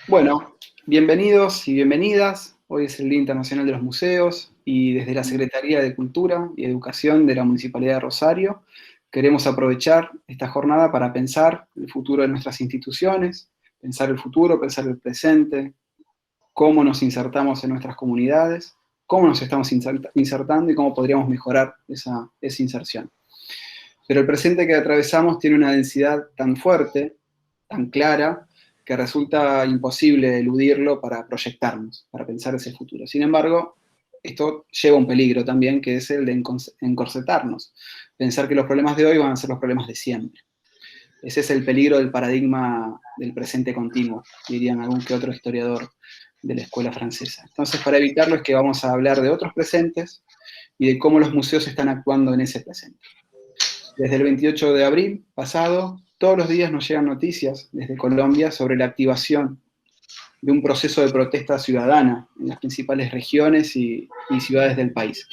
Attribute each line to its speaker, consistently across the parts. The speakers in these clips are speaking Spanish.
Speaker 1: Bueno, bienvenidos y bienvenidas. Hoy es el Día Internacional de los Museos y desde la Secretaría de Cultura y Educación de la Municipalidad de Rosario queremos aprovechar esta jornada para pensar el futuro de nuestras instituciones, pensar el futuro, pensar el presente, cómo nos insertamos en nuestras comunidades, cómo nos estamos insertando y cómo podríamos mejorar esa inserción. Pero el presente que atravesamos tiene una densidad tan fuerte, tan clara, que resulta imposible eludirlo para proyectarnos, para pensar ese futuro. Sin embargo, esto lleva un peligro también, que es el de encorsetarnos, pensar que los problemas de hoy van a ser los problemas de siempre. Ese es el peligro del paradigma del presente continuo, dirían algún que otro historiador de la escuela francesa. Entonces, para evitarlo es que vamos a hablar de otros presentes y de cómo los museos están actuando en ese presente. Desde el 28 de abril pasado, todos los días nos llegan noticias desde Colombia sobre la activación de un proceso de protesta ciudadana en las principales regiones y ciudades del país,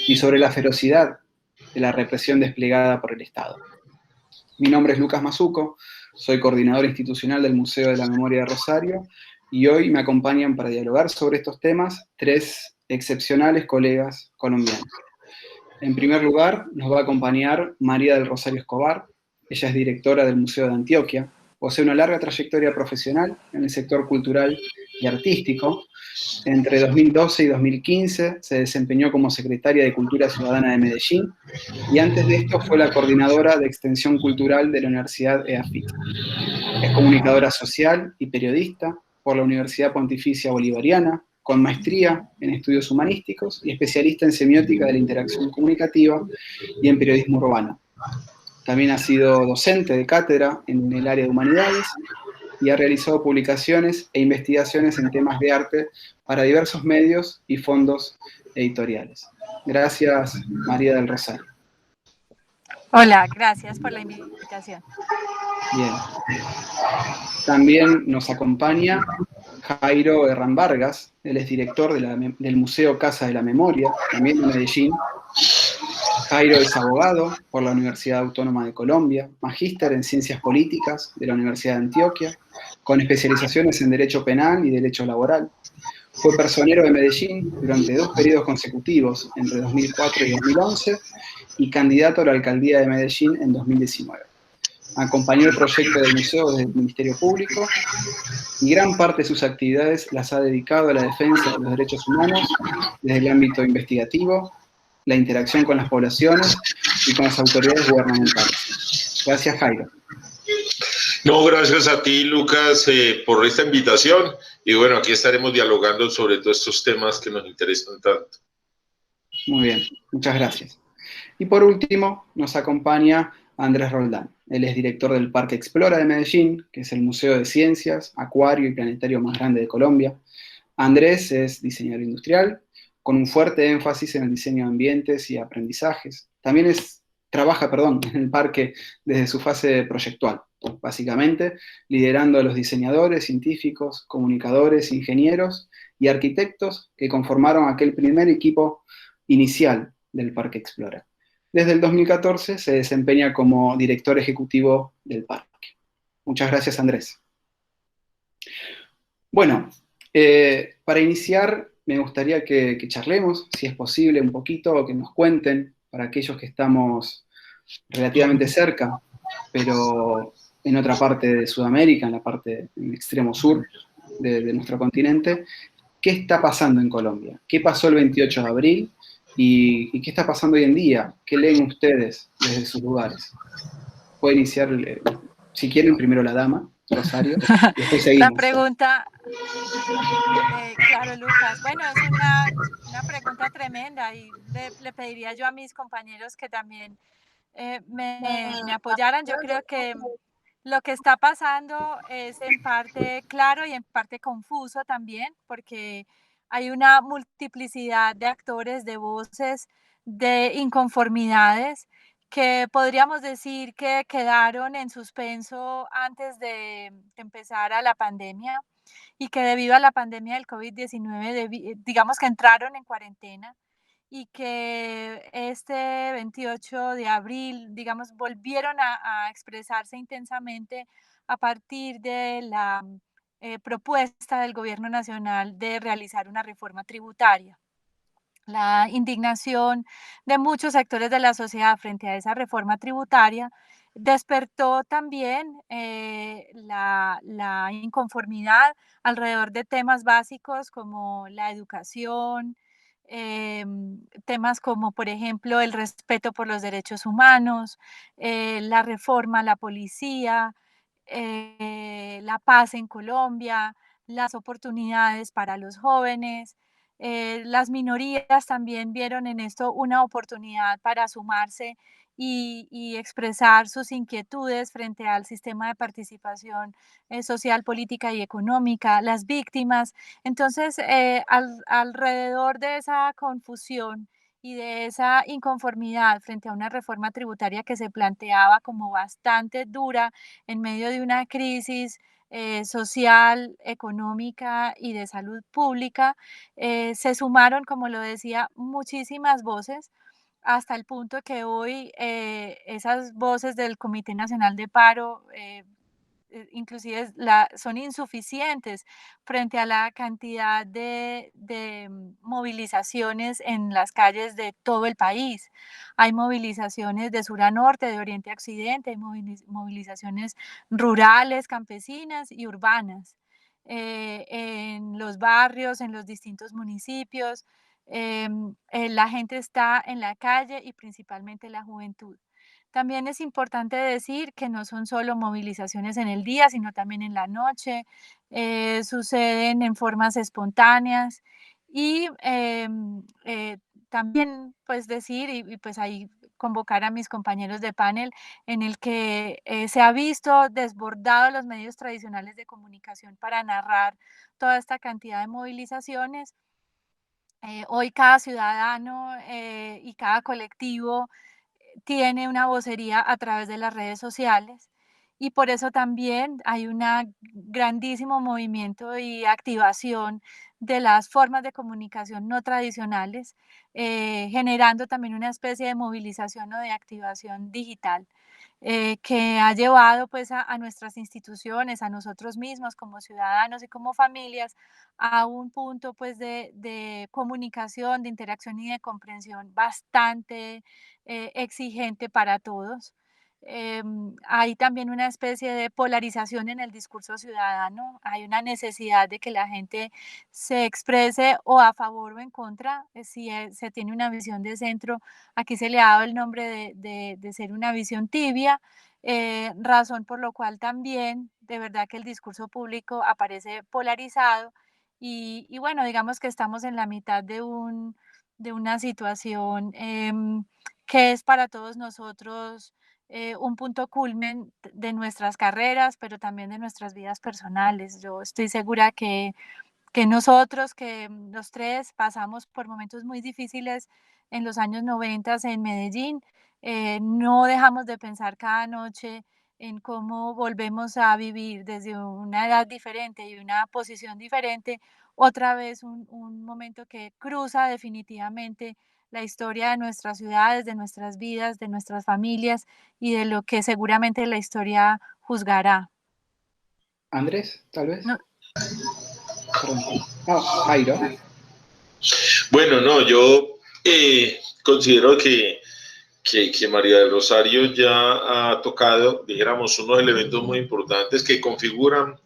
Speaker 1: y sobre la ferocidad de la represión desplegada por el Estado. Mi nombre es Lucas Mazuco, soy coordinador institucional del Museo de la Memoria de Rosario, y hoy me acompañan para dialogar sobre estos temas tres excepcionales colegas colombianos. En primer lugar, nos va a acompañar María del Rosario Escobar. Ella es directora del Museo de Antioquia. Posee una larga trayectoria profesional en el sector cultural y artístico. Entre 2012 y 2015 se desempeñó como secretaria de Cultura Ciudadana de Medellín y antes de esto fue la coordinadora de Extensión Cultural de la Universidad EAFIT. Es comunicadora social y periodista por la Universidad Pontificia Bolivariana, con maestría en estudios humanísticos y especialista en semiótica de la interacción comunicativa y en periodismo urbano. También ha sido docente de cátedra en el área de humanidades y ha realizado publicaciones e investigaciones en temas de arte para diversos medios y fondos editoriales. Gracias, María del Rosario.
Speaker 2: Hola, gracias por la invitación.
Speaker 1: Bien. También nos acompaña Jairo Herrán Vargas, él es director del Museo Casa de la Memoria, también de Medellín. Jairo es abogado por la Universidad Autónoma de Colombia, magíster en Ciencias Políticas de la Universidad de Antioquia, con especializaciones en Derecho Penal y Derecho Laboral. Fue personero de Medellín durante 2 periodos consecutivos, entre 2004 y 2011, y candidato a la alcaldía de Medellín en 2019. Acompañó el proyecto del museo desde el Ministerio Público y gran parte de sus actividades las ha dedicado a la defensa de los derechos humanos desde el ámbito investigativo, la interacción con las poblaciones y con las autoridades gubernamentales. Gracias, Jairo.
Speaker 3: No, gracias a ti, Lucas, por esta invitación. Y bueno, aquí estaremos dialogando sobre todos estos temas que nos interesan tanto.
Speaker 1: Muy bien, muchas gracias. Y por último, nos acompaña Andrés Roldán. Él es director del Parque Explora de Medellín, que es el museo de ciencias, acuario y planetario más grande de Colombia. Andrés es diseñador industrial, con un fuerte énfasis en el diseño de ambientes y aprendizajes. También trabaja en el parque desde su fase proyectual, básicamente liderando a los diseñadores, científicos, comunicadores, ingenieros y arquitectos que conformaron aquel primer equipo inicial del Parque Explora. Desde el 2014 se desempeña como director ejecutivo del parque. Muchas gracias, Andrés. Bueno, para iniciar me gustaría que charlemos, si es posible, un poquito, o que nos cuenten, para aquellos que estamos relativamente cerca, pero en otra parte de Sudamérica, en la parte, en el extremo sur de nuestro continente, ¿qué está pasando en Colombia? ¿Qué pasó el 28 de abril? ¿Y qué está pasando hoy en día? ¿Qué leen ustedes desde sus lugares? Puede iniciar, si quieren, primero la dama, Rosario, y después seguimos.
Speaker 2: La pregunta, claro, Lucas, bueno, es una pregunta tremenda y le pediría yo a mis compañeros que también me apoyaran. Yo creo que lo que está pasando es en parte claro y en parte confuso también, porque hay una multiplicidad de actores, de voces, de inconformidades que podríamos decir que quedaron en suspenso antes de que empezara la pandemia y que debido a la pandemia del COVID-19, digamos que entraron en cuarentena y que este 28 de abril, digamos, volvieron a expresarse intensamente a partir de la propuesta del gobierno nacional de realizar una reforma tributaria. La indignación de muchos sectores de la sociedad frente a esa reforma tributaria despertó también la inconformidad alrededor de temas básicos como la educación, temas como, por ejemplo, el respeto por los derechos humanos, la reforma a la policía, la paz en Colombia, las oportunidades para los jóvenes. Las minorías también vieron en esto una oportunidad para sumarse y expresar sus inquietudes frente al sistema de participación social, política y económica, las víctimas. Entonces, alrededor de esa confusión y de esa inconformidad frente a una reforma tributaria que se planteaba como bastante dura en medio de una crisis social, económica y de salud pública, se sumaron, como lo decía, muchísimas voces hasta el punto que hoy esas voces del Comité Nacional de Paro inclusive son insuficientes frente a la cantidad de movilizaciones en las calles de todo el país. Hay movilizaciones de sur a norte, de oriente a occidente, hay movilizaciones rurales, campesinas y urbanas, en los barrios, en los distintos municipios. La gente está en la calle y principalmente la juventud. También es importante decir que no son solo movilizaciones en el día, sino también en la noche, suceden en formas espontáneas y también pues decir y pues ahí convocar a mis compañeros de panel en el que se ha visto desbordado los medios tradicionales de comunicación para narrar toda esta cantidad de movilizaciones. Hoy cada ciudadano y cada colectivo tiene una vocería a través de las redes sociales y por eso también hay un grandísimo movimiento y activación de las formas de comunicación no tradicionales, generando también una especie de movilización o de activación digital. Que ha llevado pues a nuestras instituciones, a nosotros mismos como ciudadanos y como familias, a un punto pues de comunicación, de interacción y de comprensión bastante exigente para todos. Hay también una especie de polarización en el discurso ciudadano, hay una necesidad de que la gente se exprese o a favor o en contra, si se tiene una visión de centro, aquí se le ha dado el nombre de ser una visión tibia, razón por lo cual también de verdad que el discurso público aparece polarizado y bueno, digamos que estamos en la mitad de una situación que es para todos nosotros un punto culmen de nuestras carreras, pero también de nuestras vidas personales. Yo estoy segura que nosotros, que los tres pasamos por momentos muy difíciles en los años 90 en Medellín, no dejamos de pensar cada noche en cómo volvemos a vivir desde una edad diferente y una posición diferente, otra vez un momento que cruza definitivamente la historia de nuestras ciudades, de nuestras vidas, de nuestras familias y de lo que seguramente la historia juzgará.
Speaker 1: Andrés, tal vez.
Speaker 2: No,
Speaker 1: Perdón. Jairo.
Speaker 3: Bueno, no, yo considero que María del Rosario ya ha tocado, dijéramos, unos elementos muy importantes que configuran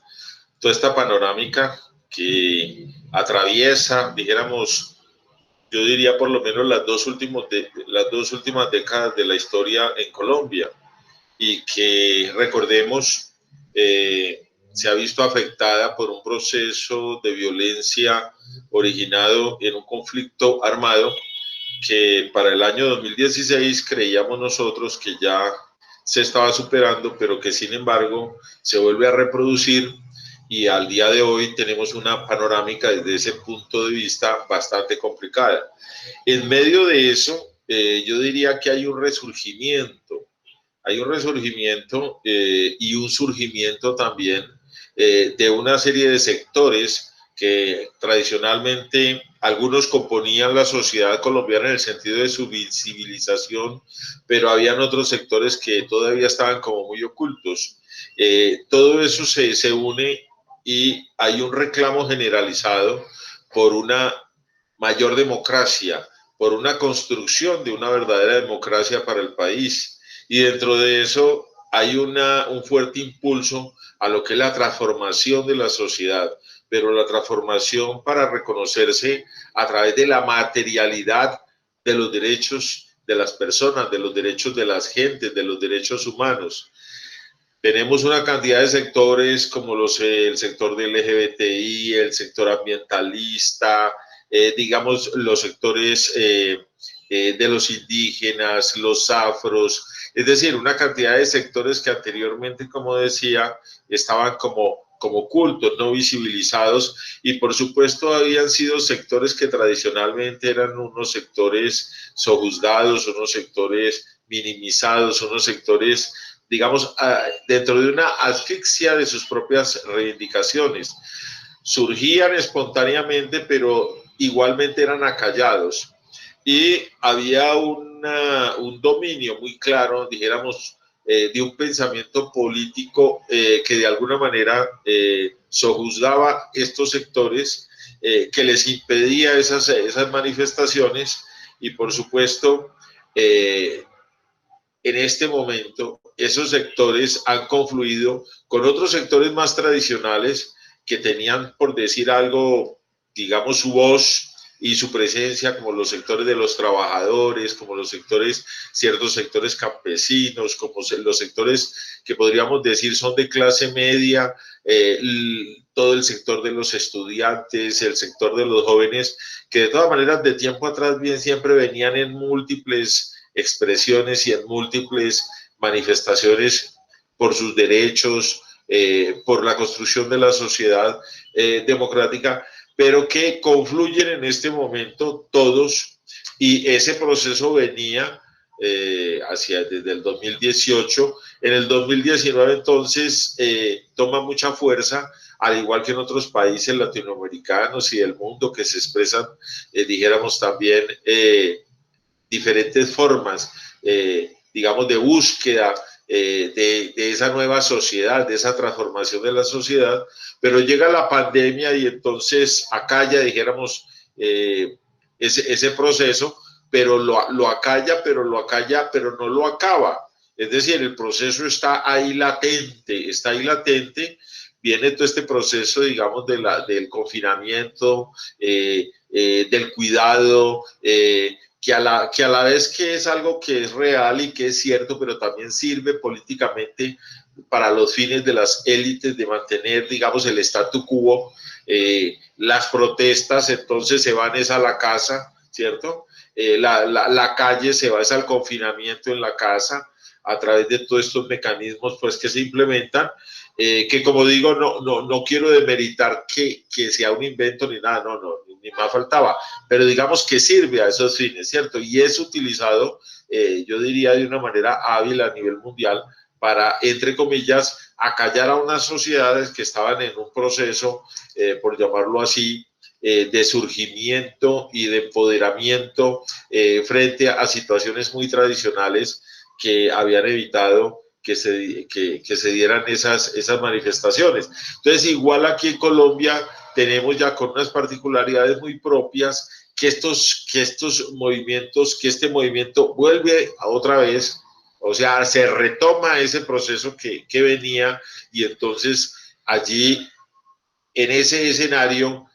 Speaker 3: toda esta panorámica que atraviesa, dijéramos, yo diría por lo menos las dos últimas décadas de la historia en Colombia y que, recordemos, se ha visto afectada por un proceso de violencia originado en un conflicto armado que para el año 2016 creíamos nosotros que ya se estaba superando, pero que sin embargo se vuelve a reproducir y al día de hoy tenemos una panorámica desde ese punto de vista bastante complicada. En medio de eso, yo diría que hay un resurgimiento y un surgimiento también de una serie de sectores que tradicionalmente algunos componían la sociedad colombiana en el sentido de su civilización, pero habían otros sectores que todavía estaban como muy ocultos. Todo eso se une y hay un reclamo generalizado por una mayor democracia, por una construcción de una verdadera democracia para el país. Y dentro de eso hay un fuerte impulso a lo que es la transformación de la sociedad, pero la transformación para reconocerse a través de la materialidad de los derechos de las personas, de los derechos de las gentes, de los derechos humanos. Tenemos una cantidad de sectores como el sector del LGBTI, el sector ambientalista, digamos los sectores de los indígenas, los afros, es decir, una cantidad de sectores que anteriormente, como decía, estaban como ocultos, no visibilizados, y por supuesto habían sido sectores que tradicionalmente eran unos sectores sojuzgados, unos sectores minimizados, unos sectores, digamos, dentro de una asfixia de sus propias reivindicaciones. Surgían espontáneamente, pero igualmente eran acallados. Y había un dominio muy claro, dijéramos, de un pensamiento político que de alguna manera sojuzgaba estos sectores, que les impedía esas manifestaciones, y por supuesto, en este momento esos sectores han confluido con otros sectores más tradicionales que tenían, por decir algo, digamos, su voz y su presencia, como los sectores de los trabajadores, como los sectores, ciertos sectores campesinos, como los sectores que podríamos decir son de clase media, todo el sector de los estudiantes, el sector de los jóvenes, que de todas maneras de tiempo atrás bien siempre venían en múltiples expresiones y en múltiples manifestaciones por sus derechos, por la construcción de la sociedad democrática, pero que confluyen en este momento todos, y ese proceso venía desde el 2018. En el 2019 entonces toma mucha fuerza, al igual que en otros países latinoamericanos y del mundo que se expresan, dijéramos también, diferentes formas, digamos, de búsqueda de esa nueva sociedad, de esa transformación de la sociedad, pero llega la pandemia y entonces acalla, dijéramos, ese proceso, pero lo acalla, pero no lo acaba. Es decir, el proceso está ahí latente, viene todo este proceso, digamos, del confinamiento, del cuidado, que a la vez que es algo que es real y que es cierto, pero también sirve políticamente para los fines de las élites de mantener, digamos, el statu quo. Las protestas entonces se van a la casa, ¿cierto? La calle se va al confinamiento en la casa a través de todos estos mecanismos pues, que se implementan, que como digo, no quiero demeritar que sea un invento ni nada, ni más faltaba, pero digamos que sirve a esos fines, ¿cierto? Y es utilizado, yo diría, de una manera hábil a nivel mundial para, entre comillas, acallar a unas sociedades que estaban en un proceso, por llamarlo así, de surgimiento y de empoderamiento frente a situaciones muy tradicionales que habían evitado que se dieran esas manifestaciones. Entonces, igual aquí en Colombia tenemos ya con unas particularidades muy propias que este movimiento vuelve a otra vez, o sea, se retoma ese proceso que venía, y entonces allí en ese escenario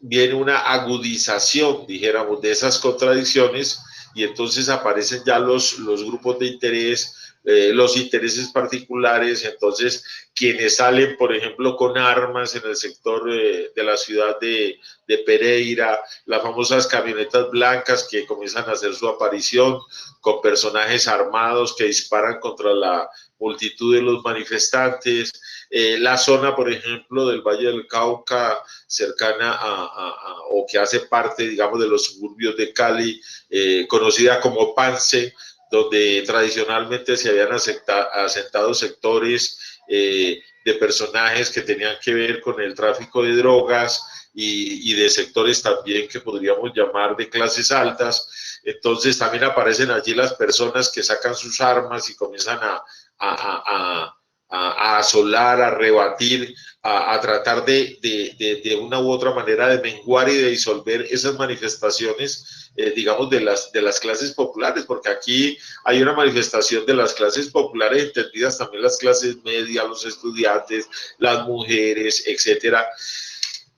Speaker 3: viene una agudización, dijéramos, de esas contradicciones, y entonces aparecen ya los grupos de interés, los intereses particulares. Entonces quienes salen, por ejemplo, con armas en el sector de la ciudad de Pereira, las famosas camionetas blancas que comienzan a hacer su aparición con personajes armados que disparan contra la multitud de los manifestantes. La zona, por ejemplo, del Valle del Cauca, cercana o que hace parte, digamos, de los suburbios de Cali, conocida como Pance, donde tradicionalmente se habían asentado sectores de personajes que tenían que ver con el tráfico de drogas y de sectores también que podríamos llamar de clases altas. Entonces también aparecen allí las personas que sacan sus armas y comienzan a a asolar, a rebatir, a tratar de una u otra manera de menguar y de disolver esas manifestaciones, digamos, de las clases populares, porque aquí hay una manifestación de las clases populares, entendidas también las clases medias, los estudiantes, las mujeres, etcétera.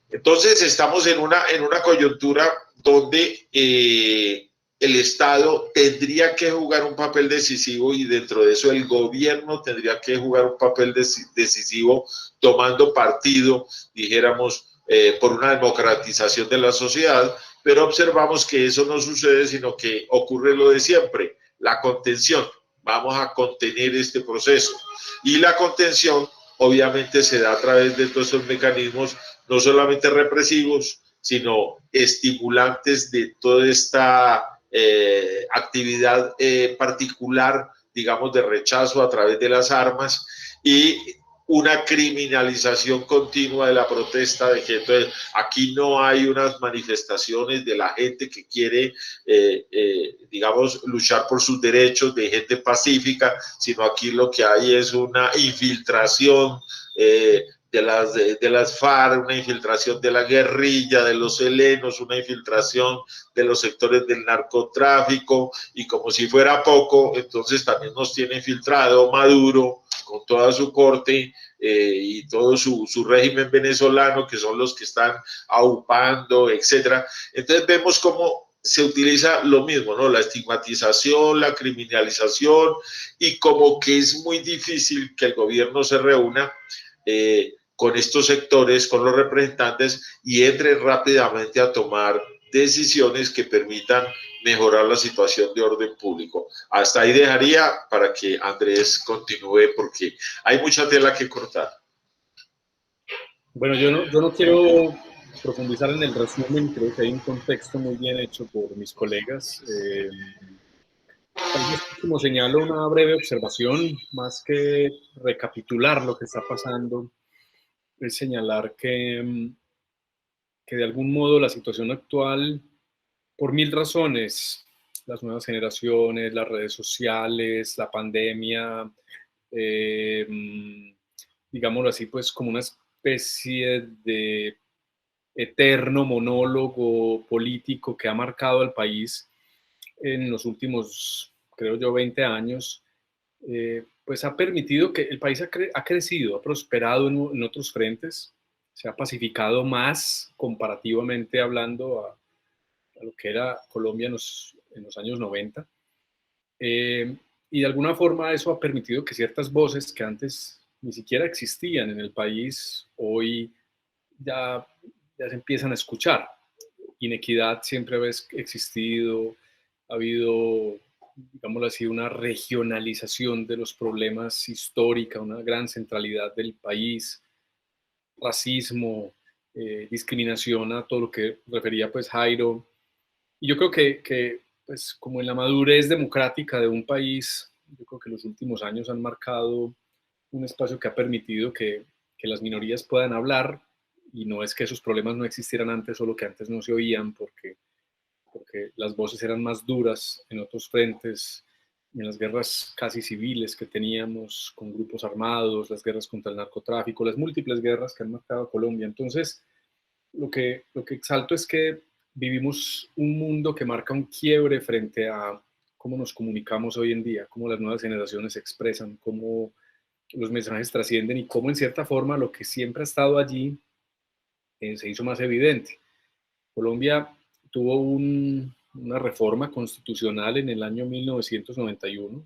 Speaker 3: Entonces estamos en una coyuntura donde el Estado tendría que jugar un papel decisivo y dentro de eso el gobierno tendría que jugar un papel decisivo tomando partido, dijéramos, por una democratización de la sociedad, pero observamos que eso no sucede, sino que ocurre lo de siempre, la contención. Vamos a contener este proceso y la contención obviamente se da a través de todos esos mecanismos, no solamente represivos, sino estimulantes de toda esta actividad particular, digamos, de rechazo a través de las armas y una criminalización continua de la protesta, de que entonces aquí no hay unas manifestaciones de la gente que quiere, digamos, luchar por sus derechos, de gente pacífica, sino aquí lo que hay es una infiltración de las FARC, una infiltración de la guerrilla, de los helenos, una infiltración de los sectores del narcotráfico, y como si fuera poco, entonces también nos tiene infiltrado Maduro con toda su corte y todo su régimen venezolano, que son los que están aupando, etcétera. Entonces vemos cómo se utiliza lo mismo, ¿no? La estigmatización, la criminalización, y como que es muy difícil que el gobierno se reúna con estos sectores, con los representantes, y entre rápidamente a tomar decisiones que permitan mejorar la situación de orden público. Hasta ahí dejaría para que Andrés continúe, porque hay mucha tela que cortar.
Speaker 4: Bueno, yo no quiero profundizar en el resumen, creo que hay un contexto muy bien hecho por mis colegas. Tal vez, como señalo, una breve observación, más que recapitular lo que está pasando, es señalar que de algún modo la situación actual, por mil razones, las nuevas generaciones, las redes sociales, la pandemia, digámoslo así, pues como una especie de eterno monólogo político que ha marcado al país en los últimos, creo yo, 20 años, pues ha permitido que el país ha crecido, ha prosperado en otros frentes, se ha pacificado más comparativamente hablando a lo que era Colombia en los años 90. Y de alguna forma eso ha permitido que ciertas voces que antes ni siquiera existían en el país, hoy ya se empiezan a escuchar. Inequidad siempre ha existido, ha habido, digámoslo así, una regionalización de los problemas histórica, una gran centralidad del país, racismo, discriminación, a todo lo que refería pues Jairo. Y yo creo que pues como en la madurez democrática de un país, yo creo que los últimos años han marcado un espacio que ha permitido que las minorías puedan hablar, y no es que esos problemas no existieran antes, solo que antes no se oían porque las voces eran más duras en otros frentes, en las guerras casi civiles que teníamos con grupos armados, las guerras contra el narcotráfico, las múltiples guerras que han marcado a Colombia. Entonces, lo que exalto es que vivimos un mundo que marca un quiebre frente a cómo nos comunicamos hoy en día, cómo las nuevas generaciones se expresan, cómo los mensajes trascienden y cómo en cierta forma lo que siempre ha estado allí se hizo más evidente. Colombia tuvo una reforma constitucional en el año 1991,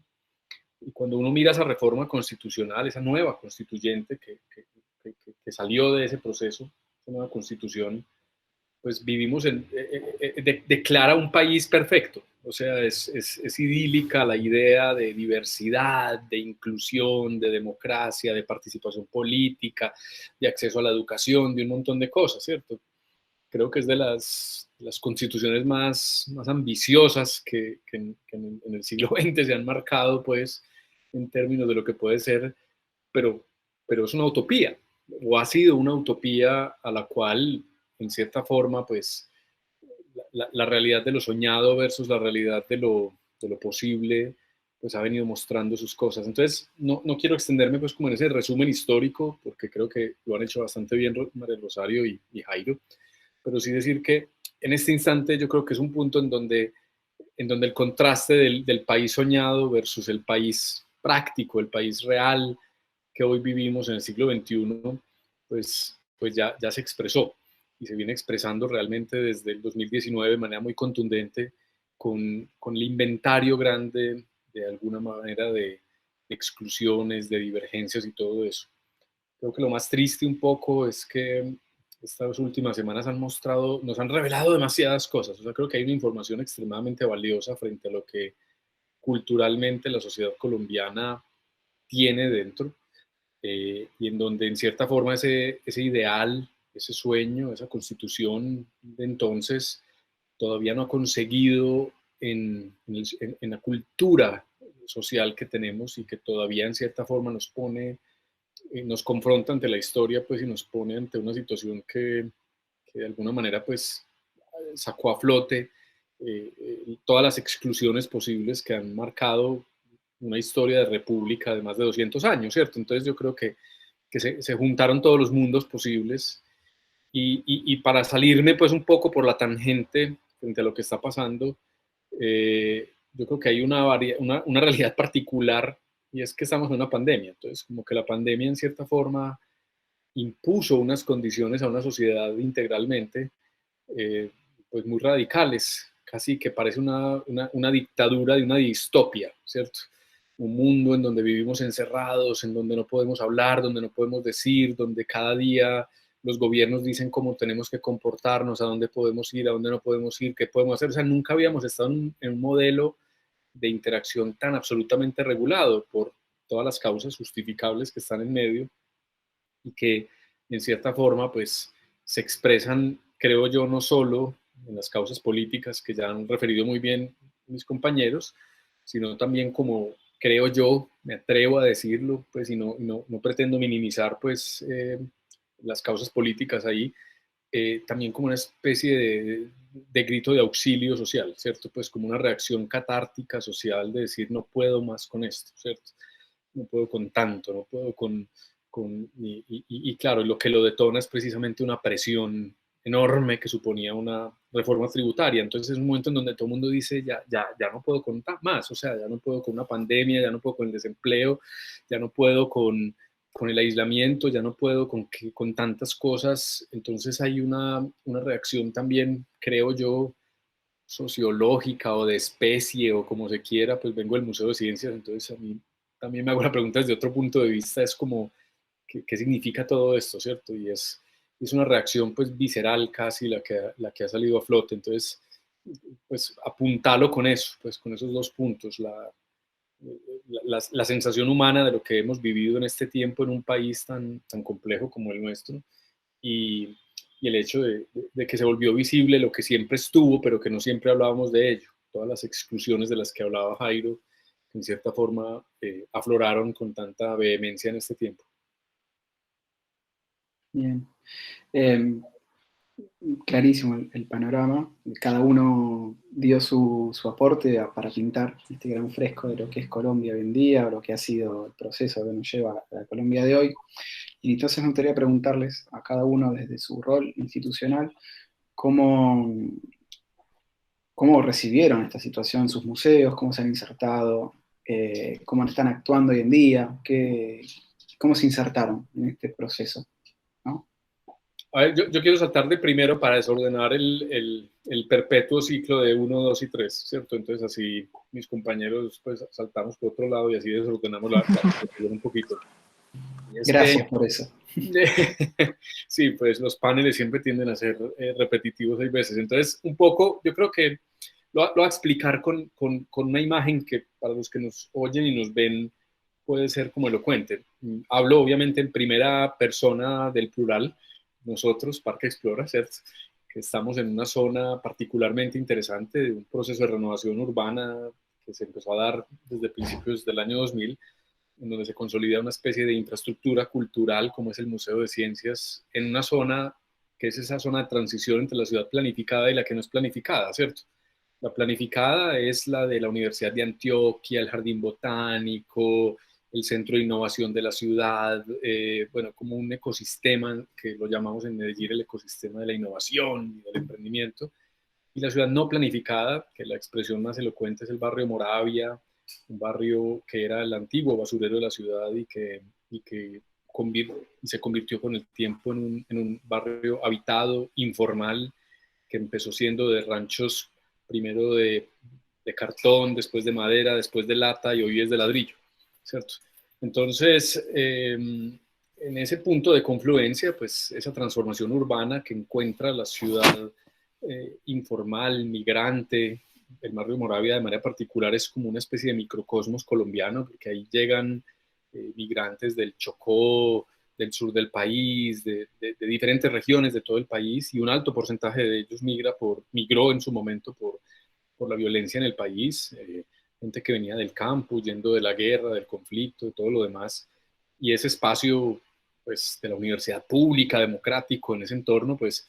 Speaker 4: y cuando uno mira esa reforma constitucional, esa nueva constituyente que salió de ese proceso, esa nueva constitución, pues vivimos declara un país perfecto. O sea, es idílica la idea de diversidad, de inclusión, de democracia, de participación política, de acceso a la educación, de un montón de cosas, ¿cierto? Creo que es de las constituciones más ambiciosas que en el siglo XX se han marcado, pues, en términos de lo que puede ser, pero es una utopía, o ha sido una utopía a la cual, en cierta forma, pues, la realidad de lo soñado versus la realidad de lo posible pues ha venido mostrando sus cosas. Entonces, no quiero extenderme pues como en ese resumen histórico, porque creo que lo han hecho bastante bien María Rosario y Jairo, pero sí decir que en este instante yo creo que es un punto en donde el contraste del país soñado versus el país práctico, el país real que hoy vivimos en el siglo XXI, pues ya se expresó y se viene expresando realmente desde el 2019 de manera muy contundente con el inventario grande de alguna manera de exclusiones, de divergencias y todo eso. Creo que lo más triste un poco es que estas últimas semanas nos han revelado demasiadas cosas. O sea, creo que hay una información extremadamente valiosa frente a lo que culturalmente la sociedad colombiana tiene dentro, y en donde en cierta forma ese ideal, ese sueño, esa constitución de entonces todavía no ha conseguido en la cultura social que tenemos y que todavía en cierta forma nos confronta ante la historia, pues, y nos pone ante una situación que de alguna manera pues sacó a flote todas las exclusiones posibles que han marcado una historia de república de más de 200 años, ¿cierto? Entonces yo creo que se juntaron todos los mundos posibles y para salirme pues un poco por la tangente frente a lo que está pasando, yo creo que hay una realidad particular y es que estamos en una pandemia. Entonces como que la pandemia en cierta forma impuso unas condiciones a una sociedad integralmente, pues muy radicales, casi que parece una dictadura de una distopia, ¿cierto? Un mundo en donde vivimos encerrados, en donde no podemos hablar, donde no podemos decir, donde cada día los gobiernos dicen cómo tenemos que comportarnos, a dónde podemos ir, a dónde no podemos ir, qué podemos hacer. O sea, nunca habíamos estado en un modelo de interacción tan absolutamente regulado por todas las causas justificables que están en medio y que en cierta forma pues se expresan, creo yo, no solo en las causas políticas que ya han referido muy bien mis compañeros, sino también como creo yo, me atrevo a decirlo, pues, y no pretendo minimizar pues las causas políticas ahí, también como una especie de grito de auxilio social, ¿cierto? Pues como una reacción catártica social de decir no puedo más con esto, ¿cierto? No puedo con tanto, no puedo y claro, lo que lo detona es precisamente una presión enorme que suponía una reforma tributaria. Entonces es un momento en donde todo el mundo dice, ya no puedo con más, o sea, ya no puedo con una pandemia, ya no puedo con el desempleo, ya no puedo con el aislamiento, ya no puedo con tantas cosas. Entonces hay una reacción también, creo yo, sociológica o de especie o como se quiera, pues vengo del Museo de Ciencias, entonces a mí también me hago la pregunta desde otro punto de vista, es como, ¿qué significa todo esto, cierto? Y es una reacción pues visceral casi la que ha salido a flote, entonces pues apuntalo con eso, pues con esos dos puntos, la sensación humana de lo que hemos vivido en este tiempo en un país tan complejo como el nuestro y el hecho de que se volvió visible lo que siempre estuvo, pero que no siempre hablábamos de ello, todas las exclusiones de las que hablaba Jairo, que en cierta forma afloraron con tanta vehemencia en este tiempo.
Speaker 1: Bien. Clarísimo el panorama. Cada uno dio su aporte para pintar este gran fresco de lo que es Colombia hoy en día, o lo que ha sido el proceso que nos lleva a la Colombia de hoy. Y entonces me gustaría preguntarles a cada uno desde su rol institucional cómo recibieron esta situación sus museos, cómo se han insertado, cómo están actuando hoy en día, cómo se insertaron en este proceso, ¿no?
Speaker 4: A ver, yo quiero saltar de primero para desordenar el perpetuo ciclo de 1, 2 y 3, ¿cierto? Entonces así mis compañeros pues saltamos por otro lado y así desordenamos la un poquito.
Speaker 1: Gracias por eso.
Speaker 4: Sí, pues los paneles siempre tienden a ser repetitivos hay veces. Entonces, un poco, yo creo que lo voy a explicar con una imagen que para los que nos oyen y nos ven puede ser como elocuente. Hablo obviamente en primera persona del plural, nosotros, Parque Explora, ¿cierto? Que estamos en una zona particularmente interesante de un proceso de renovación urbana que se empezó a dar desde principios del año 2000, en donde se consolida una especie de infraestructura cultural como es el Museo de Ciencias, en una zona que es esa zona de transición entre la ciudad planificada y la que no es planificada, ¿cierto? La planificada es la de la Universidad de Antioquia, el Jardín Botánico, el Centro de Innovación de la ciudad, bueno, como un ecosistema que lo llamamos en Medellín el ecosistema de la innovación y del emprendimiento. Y la ciudad no planificada, que la expresión más elocuente es el barrio Moravia, un barrio que era el antiguo basurero de la ciudad y que se convirtió con el tiempo en un barrio habitado, informal, que empezó siendo de ranchos, primero de cartón, después de madera, después de lata y hoy es de ladrillo, ¿cierto? Entonces, en ese punto de confluencia, pues esa transformación urbana que encuentra la ciudad informal, migrante, el barrio Moravia de manera particular es como una especie de microcosmos colombiano, porque ahí llegan migrantes del Chocó, del sur del país, de diferentes regiones de todo el país, y un alto porcentaje de ellos migró en su momento por la violencia en el país, gente que venía del campo, huyendo de la guerra, del conflicto, de todo lo demás, y ese espacio pues, de la universidad pública, democrático, en ese entorno, pues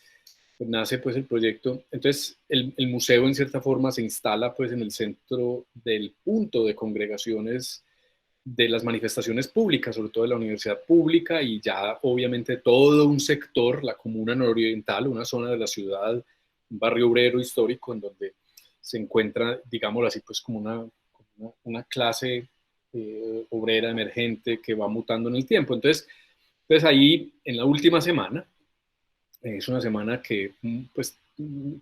Speaker 4: nace pues el proyecto. Entonces el museo en cierta forma se instala pues en el centro del punto de congregaciones de las manifestaciones públicas, sobre todo de la universidad pública y ya obviamente todo un sector, la comuna nororiental, una zona de la ciudad, un barrio obrero histórico en donde se encuentra, digámoslo así, pues como una clase obrera emergente que va mutando en el tiempo. Entonces ahí en la última semana, es una semana que pues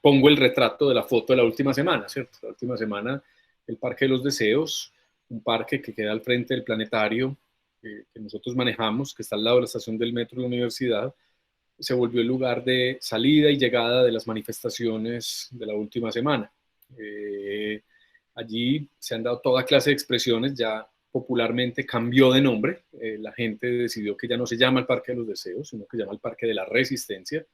Speaker 4: pongo el retrato de la foto de la última semana, ¿cierto? La última semana, el Parque de los Deseos, un parque que queda al frente del planetario que nosotros manejamos, que está al lado de la estación del metro de la universidad, se volvió el lugar de salida y llegada de las manifestaciones de la última semana. Allí se han dado toda clase de expresiones, ya popularmente cambió de nombre, la gente decidió que ya no se llama el Parque de los Deseos, sino que se llama el Parque de la Resistencia.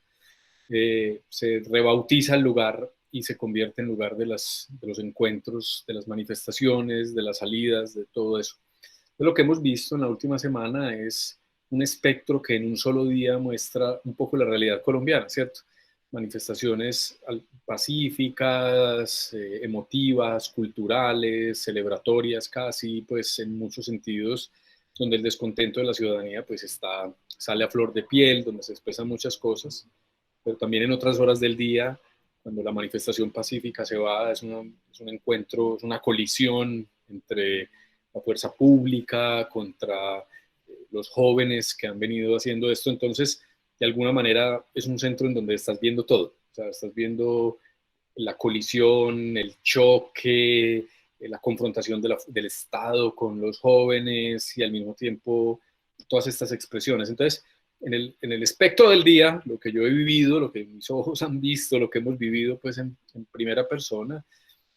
Speaker 4: Se rebautiza el lugar y se convierte en lugar de los encuentros, de las manifestaciones, de las salidas, de todo eso. Entonces, lo que hemos visto en la última semana es un espectro que en un solo día muestra un poco la realidad colombiana, ¿cierto? Manifestaciones pacíficas, emotivas, culturales, celebratorias casi, pues en muchos sentidos, donde el descontento de la ciudadanía pues sale a flor de piel, donde se expresan muchas cosas, pero también en otras horas del día, cuando la manifestación pacífica se va, es un encuentro, es una colisión entre la fuerza pública contra los jóvenes que han venido haciendo esto. Entonces, de alguna manera, es un centro en donde estás viendo todo. O sea, estás viendo la colisión, el choque, la confrontación del Estado con los jóvenes y al mismo tiempo todas estas expresiones. Entonces, en el espectro del día, lo que yo he vivido, lo que mis ojos han visto, lo que hemos vivido pues en primera persona,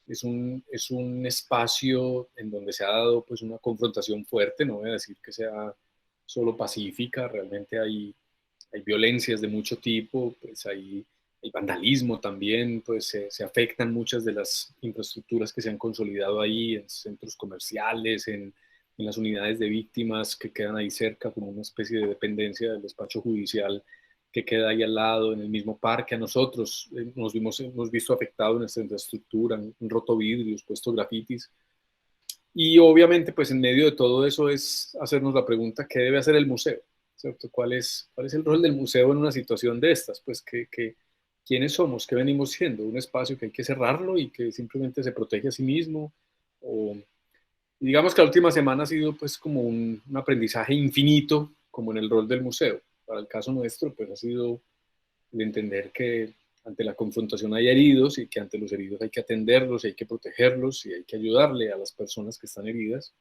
Speaker 4: es un espacio en donde se ha dado pues una confrontación fuerte, no voy a decir que sea solo pacífica, realmente hay violencias de mucho tipo, pues hay vandalismo también, pues se afectan muchas de las infraestructuras que se han consolidado ahí en centros comerciales, en las unidades de víctimas que quedan ahí cerca, como una especie de dependencia del despacho judicial que queda ahí al lado, en el mismo parque. A nosotros hemos visto afectado nuestra infraestructura, han roto vidrios, puesto grafitis. Y obviamente, pues en medio de todo eso es hacernos la pregunta, ¿qué debe hacer el museo? ¿Cierto? ¿Cuál es el rol del museo en una situación de estas? Pues ¿quiénes somos? ¿Qué venimos siendo? ¿Un espacio que hay que cerrarlo y que simplemente se protege a sí mismo? O digamos que la última semana ha sido pues como un aprendizaje infinito, como en el rol del museo. Para el caso nuestro, pues ha sido el entender que ante la confrontación hay heridos y que ante los heridos hay que atenderlos, y hay que protegerlos y hay que ayudarle a las personas que están heridas.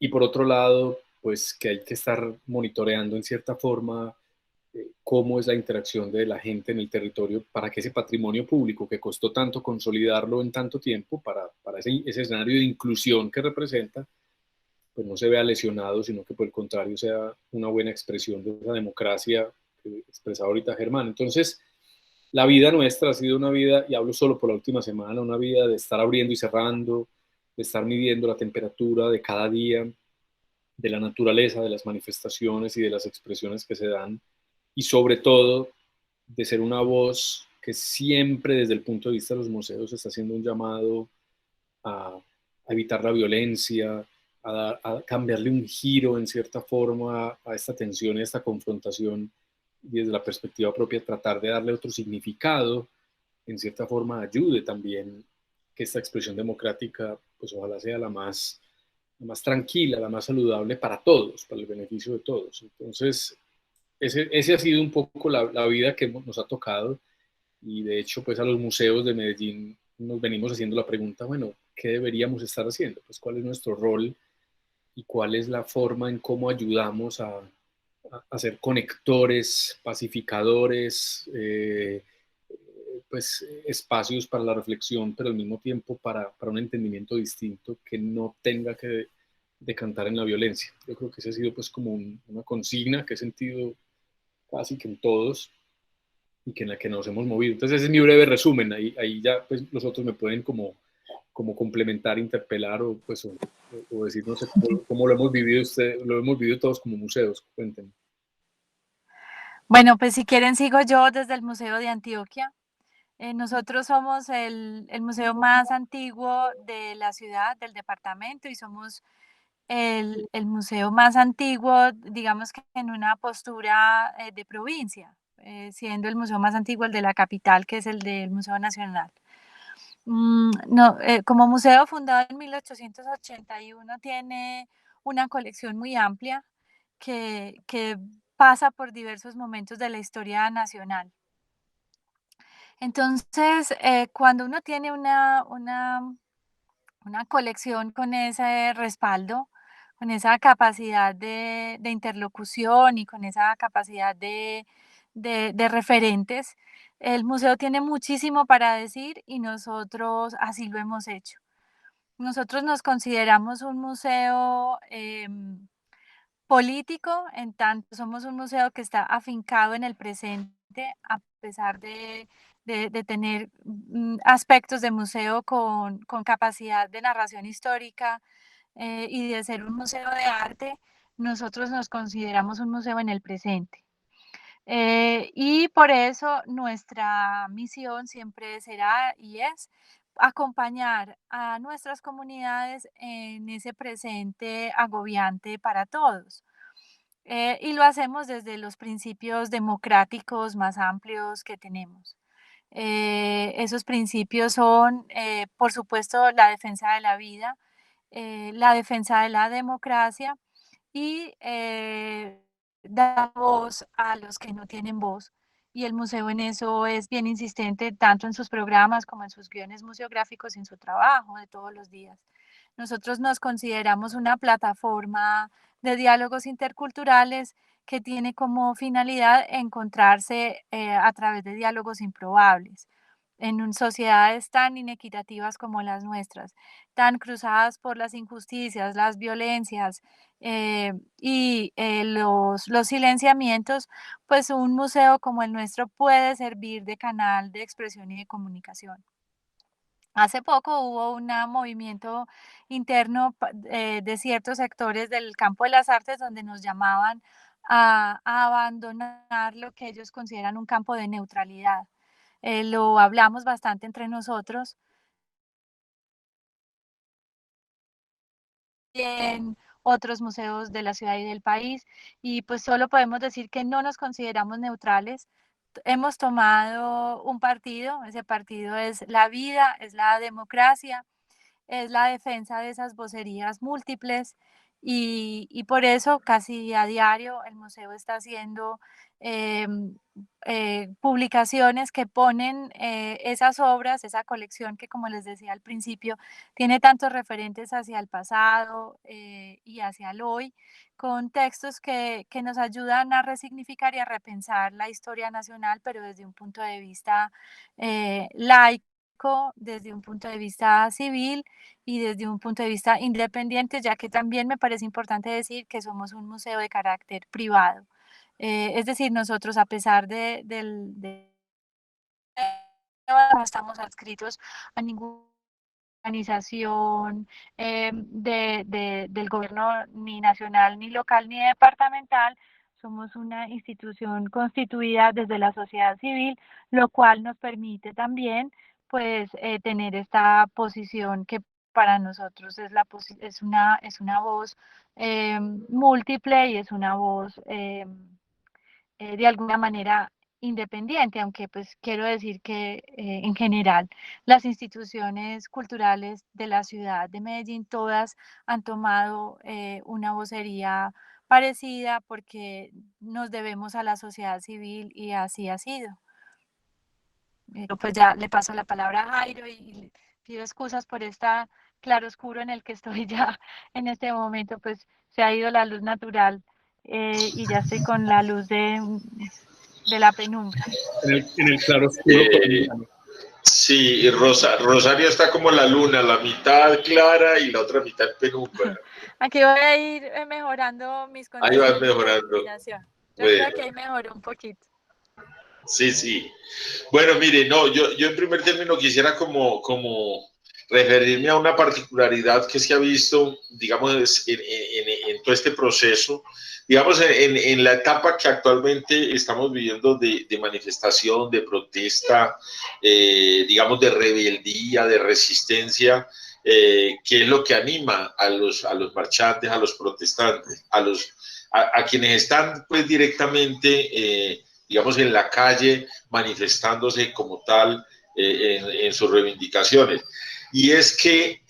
Speaker 4: Y por otro lado, pues que hay que estar monitoreando en cierta forma cómo es la interacción de la gente en el territorio para que ese patrimonio público que costó tanto consolidarlo en tanto tiempo, para ese escenario de inclusión que representa, pues no se vea lesionado, sino que por el contrario sea una buena expresión de esa democracia que expresaba ahorita Germán. Entonces, la vida nuestra ha sido una vida, y hablo solo por la última semana, una vida de estar abriendo y cerrando, de estar midiendo la temperatura de cada día, de la naturaleza, de las manifestaciones y de las expresiones que se dan, y sobre todo de ser una voz que siempre desde el punto de vista de los museos se está haciendo un llamado a evitar la violencia, a cambiarle un giro en cierta forma a esta tensión y a esta confrontación, y desde la perspectiva propia tratar de darle otro significado, en cierta forma ayude también que esta expresión democrática, pues ojalá sea la más tranquila, la más saludable para todos, para el beneficio de todos. Entonces, ese ha sido un poco la vida que nos ha tocado, y de hecho, pues a los museos de Medellín nos venimos haciendo la pregunta, bueno, ¿qué deberíamos estar haciendo? Pues cuál es nuestro rol y cuál es la forma en cómo ayudamos a ser conectores, pacificadores, pues espacios para la reflexión, pero al mismo tiempo para un entendimiento distinto que no tenga que decantar en la violencia. Yo creo que ese ha sido pues como una consigna que he sentido casi que en todos, y que en la que nos hemos movido. Entonces ese es mi breve resumen, ahí ya pues los otros me pueden como complementar, interpelar o decir, no sé, cómo lo hemos vivido lo hemos vivido todos como museos, cuéntenme.
Speaker 2: Bueno, pues si quieren sigo yo desde el Museo de Antioquia. Nosotros somos el museo más antiguo de la ciudad, del departamento, y somos el museo más antiguo, digamos que en una postura de provincia, siendo el museo más antiguo el de la capital, que es el del Museo Nacional. No, como museo fundado en 1881 tiene una colección muy amplia que pasa por diversos momentos de la historia nacional. Entonces, cuando uno tiene una colección con ese respaldo, con esa capacidad de interlocución y con esa capacidad de referentes, el museo tiene muchísimo para decir y nosotros así lo hemos hecho. Nosotros nos consideramos un museo político, en tanto somos un museo que está afincado en el presente, a pesar de tener aspectos de museo con capacidad de narración histórica y de ser un museo de arte. Nosotros nos consideramos un museo en el presente. Y por eso nuestra misión siempre será y es acompañar a nuestras comunidades en ese presente agobiante para todos. Y lo hacemos desde los principios democráticos más amplios que tenemos. Esos principios son, por supuesto, la defensa de la vida, la defensa de la democracia y dar voz a los que no tienen voz. Y el museo en eso es bien insistente, tanto en sus programas como en sus guiones museográficos y en su trabajo de todos los días. Nosotros nos consideramos una plataforma de diálogos interculturales que tiene como finalidad encontrarse a través de diálogos improbables en sociedades tan inequitativas como las nuestras, tan cruzadas por las injusticias, las violencias y los silenciamientos, pues un museo como el nuestro puede servir de canal de expresión y de comunicación. Hace poco hubo un movimiento interno de ciertos sectores del campo de las artes donde nos llamaban a abandonar lo que ellos consideran un campo de neutralidad. Lo hablamos bastante entre nosotros. En otros museos de la ciudad y del país, y pues solo podemos decir que no nos consideramos neutrales. Hemos tomado un partido, ese partido es la vida, es la democracia, es la defensa de esas vocerías múltiples y por eso casi a diario el museo está haciendo publicaciones que ponen esas obras, esa colección que como les decía al principio, tiene tantos referentes hacia el pasado y hacia el hoy, con textos que nos ayudan a resignificar y a repensar la historia nacional, pero desde un punto de vista laico, desde un punto de vista civil y desde un punto de vista independiente, ya que también me parece importante decir que somos un museo de carácter privado. Es decir, nosotros a pesar no estamos adscritos a ninguna organización del gobierno ni nacional, ni local, ni departamental, somos una institución constituida desde la sociedad civil, lo cual nos permite también pues tener esta posición que para nosotros es una voz múltiple y es una voz de alguna manera independiente, aunque pues quiero decir que en general las instituciones culturales de la ciudad de Medellín todas han tomado una vocería parecida porque nos debemos a la sociedad civil y así ha sido. Pero pues ya le paso la palabra a Jairo y pido excusas por esta claroscuro en el que estoy ya en este momento, pues se ha ido la luz natural y ya estoy con la luz de la penumbra.
Speaker 4: En el claroscuro colombiano.
Speaker 3: Sí, Rosario está como la luna, la mitad clara y la otra mitad penumbra.
Speaker 2: Aquí voy a ir mejorando mis
Speaker 3: condiciones. Ahí vas
Speaker 2: de
Speaker 3: mejorando.
Speaker 2: iluminación. Yo creo que ahí mejoró un poquito.
Speaker 3: Sí, sí. Bueno, mire, no, yo en primer término quisiera como referirme a una particularidad que se ha visto, digamos, en todo este proceso, digamos, en la etapa que actualmente estamos viviendo de manifestación, de protesta, digamos, de rebeldía, de resistencia, que es lo que anima a los marchantes, a los protestantes, a quienes están pues directamente, digamos, en la calle manifestándose como tal en sus reivindicaciones. Y es que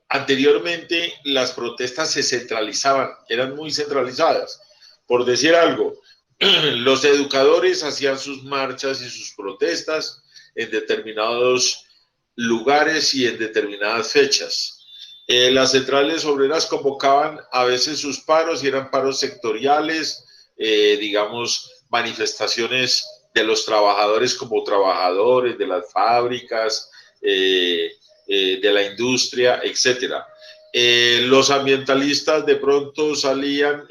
Speaker 3: anteriormente las protestas se centralizaban, eran muy centralizadas. Por decir algo, los educadores hacían sus marchas y sus protestas en determinados lugares y en determinadas fechas. Las centrales obreras convocaban a veces sus paros y eran paros sectoriales, digamos, manifestaciones de los trabajadores como trabajadores, de las fábricas, de la industria, etcétera. Los ambientalistas de pronto salían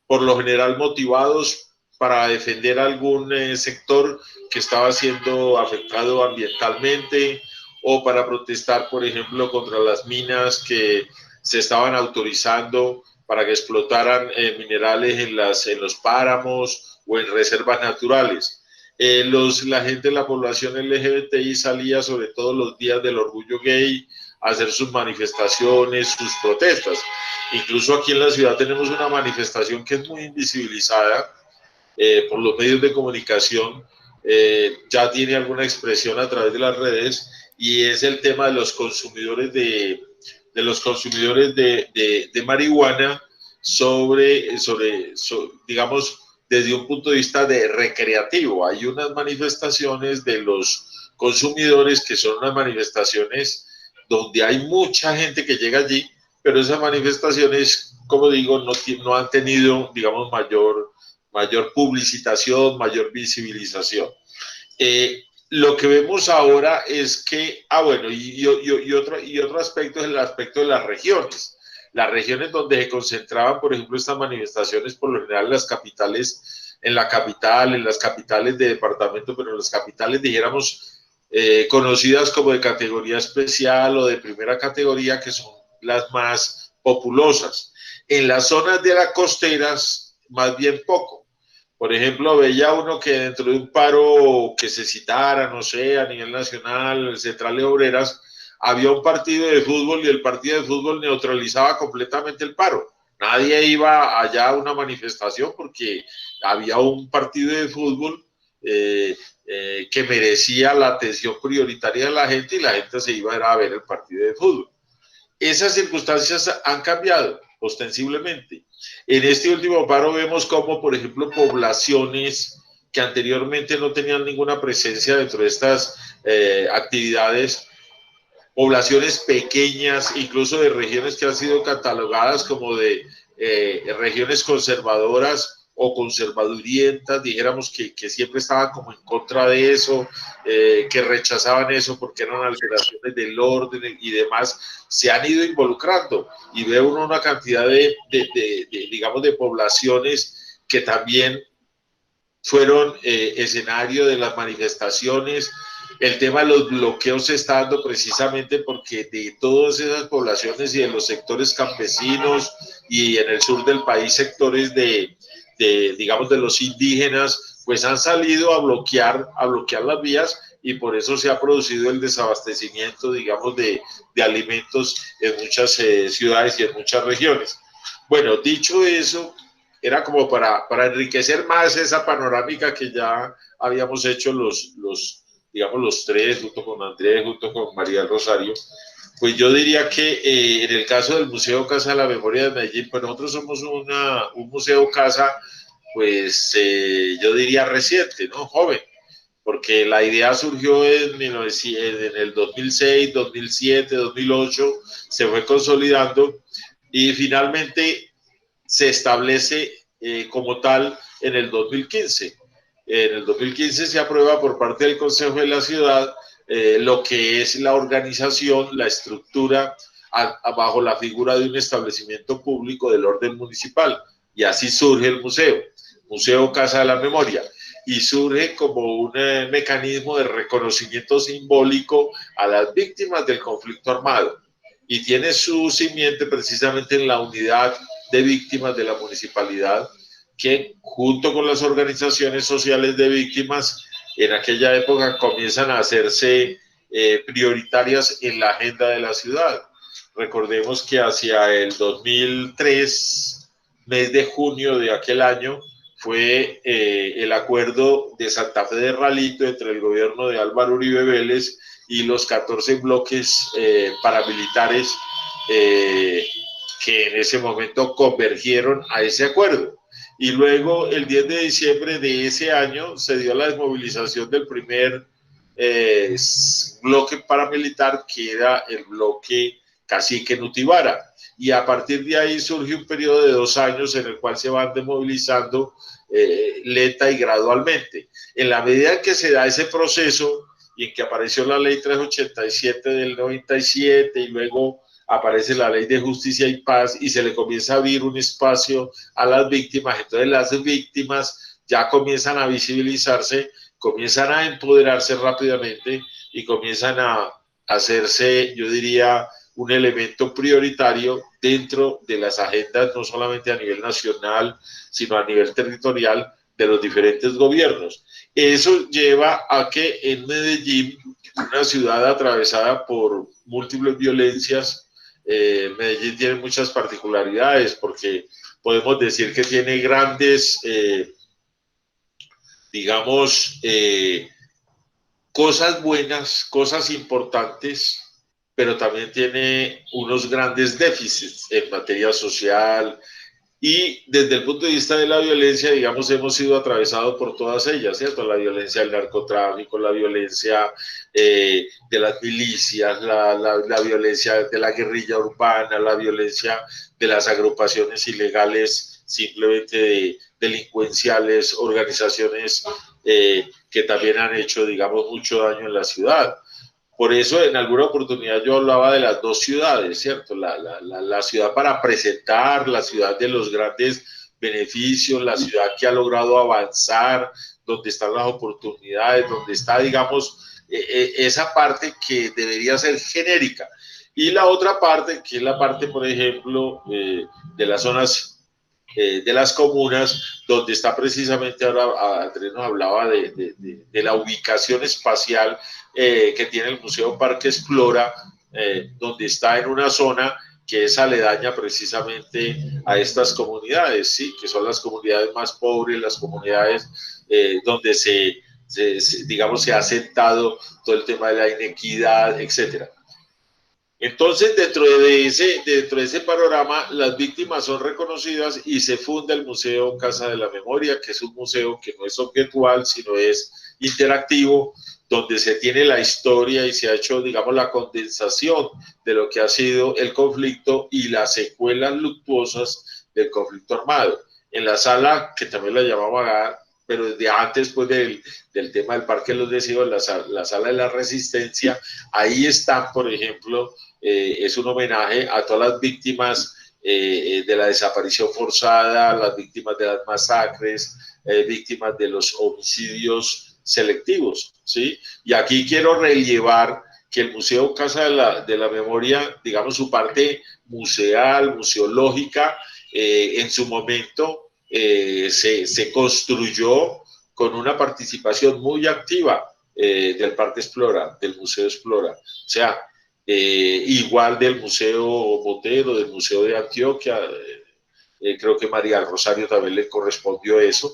Speaker 3: por lo general motivados para defender algún sector que estaba siendo afectado ambientalmente o para protestar, por ejemplo, contra las minas que se estaban autorizando para que explotaran minerales en los páramos o en reservas naturales. La gente de la población LGBTI salía sobre todo los días del orgullo gay a hacer sus manifestaciones, sus protestas. Incluso aquí en la ciudad tenemos una manifestación que es muy invisibilizada por los medios de comunicación, ya tiene alguna expresión a través de las redes, y es el tema de los consumidores de marihuana digamos, desde un punto de vista de recreativo. Hay unas manifestaciones de los consumidores que son unas manifestaciones donde hay mucha gente que llega allí, pero esas manifestaciones, como digo, no han tenido, digamos, mayor publicitación, mayor visibilización. Lo que vemos ahora es que, bueno, y otro aspecto es el aspecto de las regiones. Las regiones donde se concentraban, por ejemplo, estas manifestaciones, por lo general en las capitales, en las capitales de departamento, pero en las capitales, dijéramos, conocidas como de categoría especial o de primera categoría, que son las más populosas. En las zonas de las costeras, más bien poco. Por ejemplo, veía uno que dentro de un paro que se citara, no sé, a nivel nacional, centrales obreras, había un partido de fútbol y el partido de fútbol neutralizaba completamente el paro. Nadie iba allá a una manifestación porque había un partido de fútbol que merecía la atención prioritaria de la gente, y la gente se iba a ver el partido de fútbol. Esas circunstancias han cambiado ostensiblemente. En este último paro vemos como, por ejemplo, poblaciones que anteriormente no tenían ninguna presencia dentro de estas actividades, poblaciones pequeñas, incluso de regiones que han sido catalogadas como de regiones conservadoras o conservadurientas, dijéramos que siempre estaban como en contra de eso, que rechazaban eso porque eran alteraciones del orden y demás, se han ido involucrando, y ve uno una cantidad digamos, de poblaciones que también fueron escenario de las manifestaciones. El tema de los bloqueos se está dando precisamente porque de todas esas poblaciones y de los sectores campesinos y en el sur del país sectores digamos, de los indígenas, pues han salido a bloquear las vías y por eso se ha producido el desabastecimiento, digamos, de alimentos en muchas ciudades y en muchas regiones. Bueno, dicho eso, era como para enriquecer más esa panorámica que ya habíamos hecho digamos, los tres, junto con Andrés, junto con María del Rosario. Pues yo diría que en el caso del Museo Casa de la Memoria de Medellín, pues nosotros somos un museo casa, pues yo diría reciente, ¿no? Joven, porque la idea surgió en el 2006, 2007, 2008, se fue consolidando y finalmente se establece como tal en el 2015. En el 2015 se aprueba por parte del Consejo de la Ciudad lo que es la organización, la estructura bajo la figura de un establecimiento público del orden municipal. Y así surge el museo, Museo Casa de la Memoria. Y surge como un mecanismo de reconocimiento simbólico a las víctimas del conflicto armado. Y tiene su simiente precisamente en la unidad de víctimas de la municipalidad, que junto con las organizaciones sociales de víctimas en aquella época comienzan a hacerse prioritarias en la agenda de la ciudad. Recordemos que hacia el 2003, mes de junio de aquel año, fue el acuerdo de Santa Fe de Ralito entre el gobierno de Álvaro Uribe Vélez y los 14 bloques paramilitares que en ese momento convergieron a ese acuerdo. Y luego, el 10 de diciembre de ese año, se dio la desmovilización del primer bloque paramilitar, que era el bloque Cacique Nutibara. Y a partir de ahí surge un periodo de 2 años en el cual se van desmovilizando lenta y gradualmente. En la medida en que se da ese proceso y en que apareció la ley 387 del 97 y luego aparece la ley de justicia y paz y se le comienza a abrir un espacio a las víctimas, entonces las víctimas ya comienzan a visibilizarse, comienzan a empoderarse rápidamente y comienzan a hacerse, yo diría, un elemento prioritario dentro de las agendas, no solamente a nivel nacional, sino a nivel territorial de los diferentes gobiernos. Eso lleva a que en Medellín, una ciudad atravesada por múltiples violencias, Medellín tiene muchas particularidades porque podemos decir que tiene grandes, digamos, cosas buenas, cosas importantes, pero también tiene unos grandes déficits en materia social y desde el punto de vista de la violencia, digamos, hemos sido atravesados por todas ellas, ¿cierto? La violencia del narcotráfico, la violencia de las milicias, la violencia de la guerrilla urbana, la violencia de las agrupaciones ilegales simplemente delincuenciales, organizaciones que también han hecho, digamos, mucho daño en la ciudad. Por eso, en alguna oportunidad yo hablaba de las dos ciudades, ¿cierto? La ciudad para presentar, la ciudad de los grandes beneficios, la ciudad que ha logrado avanzar, donde están las oportunidades, donde está, digamos, esa parte que debería ser genérica. Y la otra parte, que es la parte, por ejemplo, de las zonas de las comunas, donde está precisamente, ahora Andrés nos hablaba de la ubicación espacial que tiene el Museo Parque Explora, donde está en una zona que es aledaña precisamente a estas comunidades, ¿sí? Que son las comunidades más pobres, las comunidades donde digamos, se ha sentado todo el tema de la inequidad, etcétera. Entonces, dentro de ese panorama, las víctimas son reconocidas y se funda el Museo Casa de la Memoria, que es un museo que no es objetual, sino es interactivo, donde se tiene la historia y se ha hecho, digamos, la condensación de lo que ha sido el conflicto y las secuelas luctuosas del conflicto armado. En la sala, que también la llamamos acá, pero desde antes pues, del tema del Parque de los Deseos, la sala de la Resistencia, ahí están, por ejemplo, es un homenaje a todas las víctimas de la desaparición forzada, las víctimas de las masacres, víctimas de los homicidios selectivos, ¿sí? Y aquí quiero relevar que el Museo Casa de la Memoria, digamos, su parte museal, museológica, en su momento se construyó con una participación muy activa del Parque Explora, del Museo Explora. O sea, igual del Museo Botero, del Museo de Antioquia, creo que María del Rosario también le correspondió eso.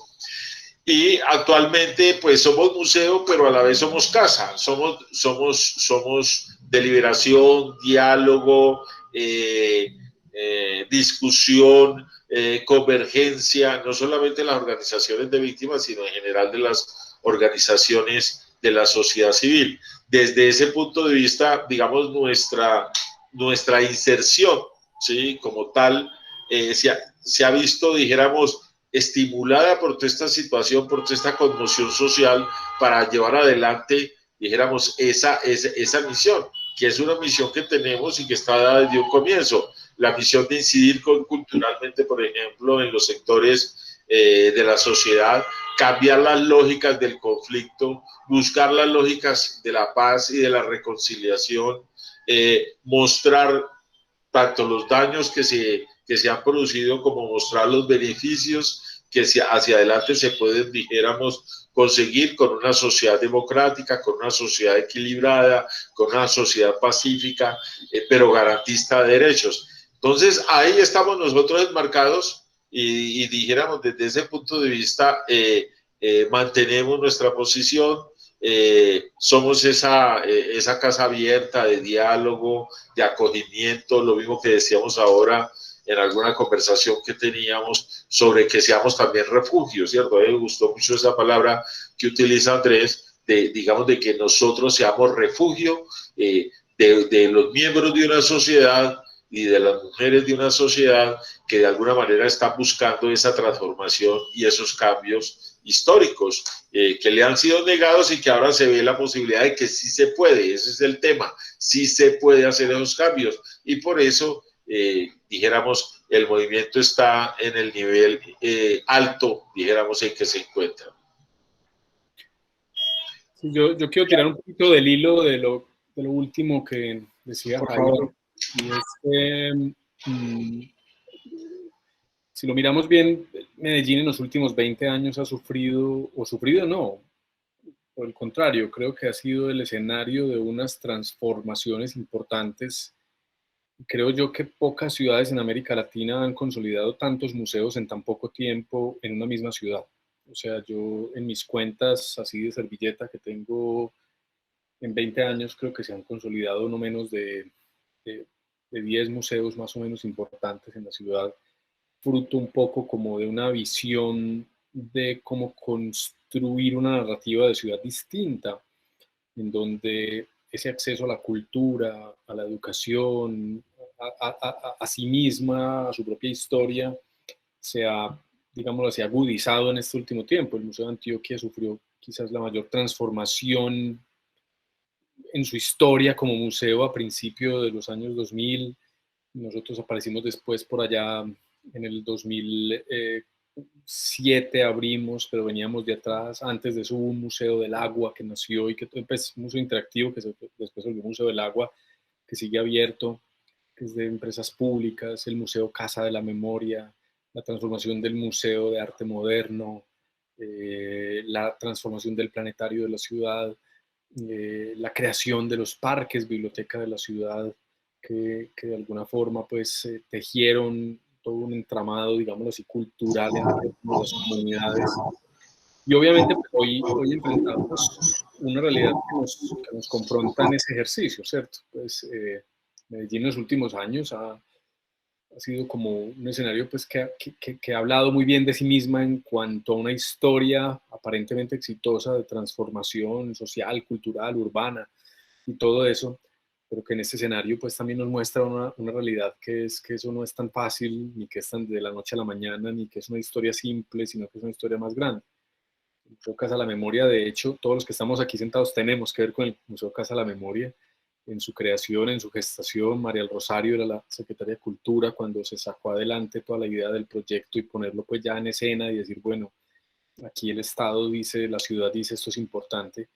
Speaker 3: Y actualmente pues somos museo, pero a la vez somos casa, somos deliberación, diálogo, discusión, convergencia, no solamente las organizaciones de víctimas, sino en general de las organizaciones de la sociedad civil. Desde ese punto de vista, digamos, nuestra inserción, ¿sí? Como tal, se ha visto, dijéramos, estimulada por toda esta situación, por toda esta conmoción social, para llevar adelante, dijéramos, esa misión, que es una misión que tenemos y que está dada desde un comienzo. La misión de incidir culturalmente, por ejemplo, en los sectores de la sociedad, cambiar las lógicas del conflicto, buscar las lógicas de la paz y de la reconciliación, mostrar tanto los daños que se han producido como mostrar los beneficios que hacia adelante se pueden, dijéramos, conseguir con una sociedad democrática, con una sociedad equilibrada, con una sociedad pacífica, pero garantista de derechos. Entonces, ahí estamos nosotros enmarcados y dijéramos, desde ese punto de vista, mantenemos nuestra posición. Somos esa casa abierta de diálogo, de acogimiento, lo mismo que decíamos ahora en alguna conversación que teníamos sobre que seamos también refugios, ¿cierto? A mí me gustó mucho esa palabra que utiliza Andrés, digamos, de que nosotros seamos refugio de los miembros de una sociedad y de las mujeres de una sociedad que de alguna manera están buscando esa transformación y esos cambios históricos que le han sido negados y que ahora se ve la posibilidad de que sí se puede, ese es el tema, sí se puede hacer esos cambios y por eso, dijéramos, el movimiento está en el nivel alto, dijéramos, en que se encuentra.
Speaker 4: Sí, yo quiero tirar un poquito del hilo de lo último que decía Jairo, y es que si lo miramos bien, Medellín en los últimos 20 años ha sufrido, o sufrido no, por el contrario, creo que ha sido el escenario de unas transformaciones importantes. Creo yo que pocas ciudades en América Latina han consolidado tantos museos en tan poco tiempo en una misma ciudad. O sea, yo en mis cuentas así de servilleta que tengo en 20 años, creo que se han consolidado no menos de 10 museos más o menos importantes en la ciudad, fruto un poco como de una visión de cómo construir una narrativa de ciudad distinta, en donde ese acceso a la cultura, a la educación, a sí misma, a su propia historia, se ha, digámoslo así, agudizado en este último tiempo. El Museo de Antioquia sufrió quizás la mayor transformación en su historia como museo a principios de los años 2000. Nosotros aparecimos después por allá en el 2007 abrimos, pero veníamos de atrás. Antes de eso hubo un Museo del Agua que nació y que pues, un museo interactivo que después volvió Museo del Agua, que sigue abierto, que es de empresas públicas, el Museo Casa de la Memoria, la transformación del Museo de Arte Moderno, la transformación del planetario de la ciudad, la creación de los parques, biblioteca de la ciudad, que de alguna forma pues tejieron todo un entramado, digámoslo así, cultural entre las comunidades. Y obviamente pues, hoy enfrentamos una realidad que nos confronta en ese ejercicio, ¿cierto? Pues Medellín en los últimos años ha sido como un escenario pues, que ha hablado muy bien de sí misma en cuanto a una historia aparentemente exitosa de transformación social, cultural, urbana y todo eso, pero que en este escenario pues también nos muestra una realidad que es que eso no es tan fácil, ni que es tan de la noche a la mañana, ni que es una historia simple, sino que es una historia más grande. El Museo Casa de la Memoria, de hecho, todos los que estamos aquí sentados tenemos que ver con el Museo Casa de la Memoria, en su creación, en su gestación. María del Rosario era la secretaria de Cultura cuando se sacó adelante toda la idea del proyecto y ponerlo pues ya en escena y decir, bueno, aquí el Estado dice, la ciudad dice esto es importante,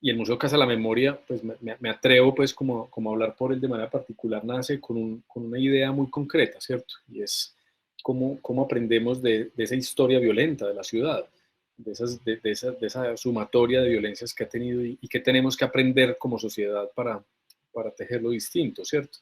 Speaker 4: y el Museo Casa de la Memoria, pues me atrevo pues como a hablar por él de manera particular, nace con una idea muy concreta, ¿cierto? Y es cómo aprendemos de esa historia violenta de la ciudad, de esa sumatoria de violencias que ha tenido y que tenemos que aprender como sociedad para tejerlo distinto, ¿cierto?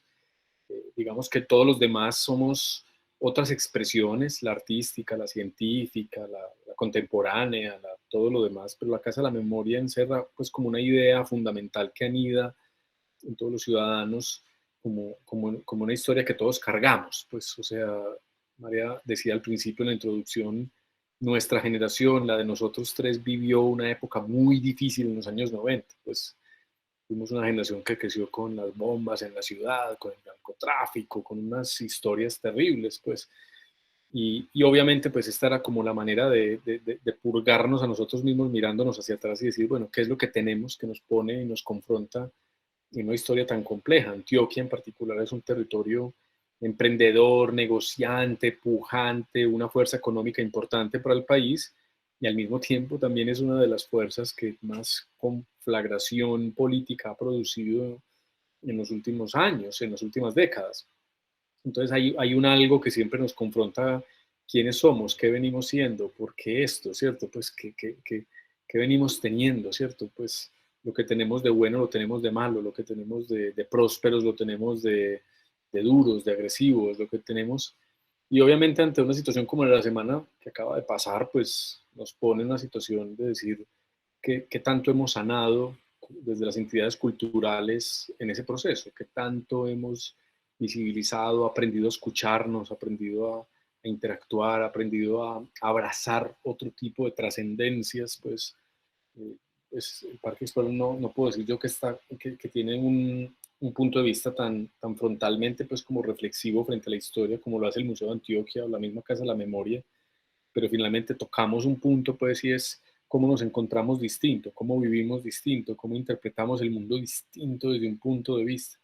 Speaker 4: Digamos que todos los demás somos otras expresiones, la artística, la científica, la contemporánea, todo lo demás, pero la Casa de la Memoria encerra pues como una idea fundamental que anida en todos los ciudadanos, como una historia que todos cargamos, pues, o sea, María decía al principio en la introducción, nuestra generación, la de nosotros tres, vivió una época muy difícil en los años 90, pues fuimos una generación que creció con las bombas en la ciudad, con el narcotráfico, con unas historias terribles, pues. Y obviamente, pues esta era como la manera de purgarnos a nosotros mismos mirándonos hacia atrás y decir, bueno, ¿qué es lo que tenemos que nos pone y nos confronta en una historia tan compleja? Antioquia en particular es un territorio emprendedor, negociante, pujante, una fuerza económica importante para el país, y al mismo tiempo también es una de las fuerzas que más conflagración política ha producido en los últimos años, en las últimas décadas. Entonces hay un algo que siempre nos confronta: quiénes somos, qué venimos siendo, por qué esto, ¿cierto? Pues qué venimos teniendo, ¿cierto? Pues lo que tenemos de bueno lo tenemos de malo, lo que tenemos de prósperos lo tenemos de duros, de agresivos, lo que tenemos. Y obviamente ante una situación como la semana que acaba de pasar, pues nos pone en una situación de decir qué tanto hemos sanado desde las entidades culturales en ese proceso, qué tanto hemos visibilizado, aprendido a escucharnos, aprendido a interactuar, aprendido a abrazar otro tipo de trascendencias, pues, pues el Parque Explorer no puedo decir yo que tiene un punto de vista tan frontalmente pues como reflexivo frente a la historia como lo hace el Museo de Antioquia o la misma Casa de la Memoria, pero finalmente tocamos un punto pues y es cómo nos encontramos distinto, cómo vivimos distinto, cómo interpretamos el mundo distinto desde un punto de vista.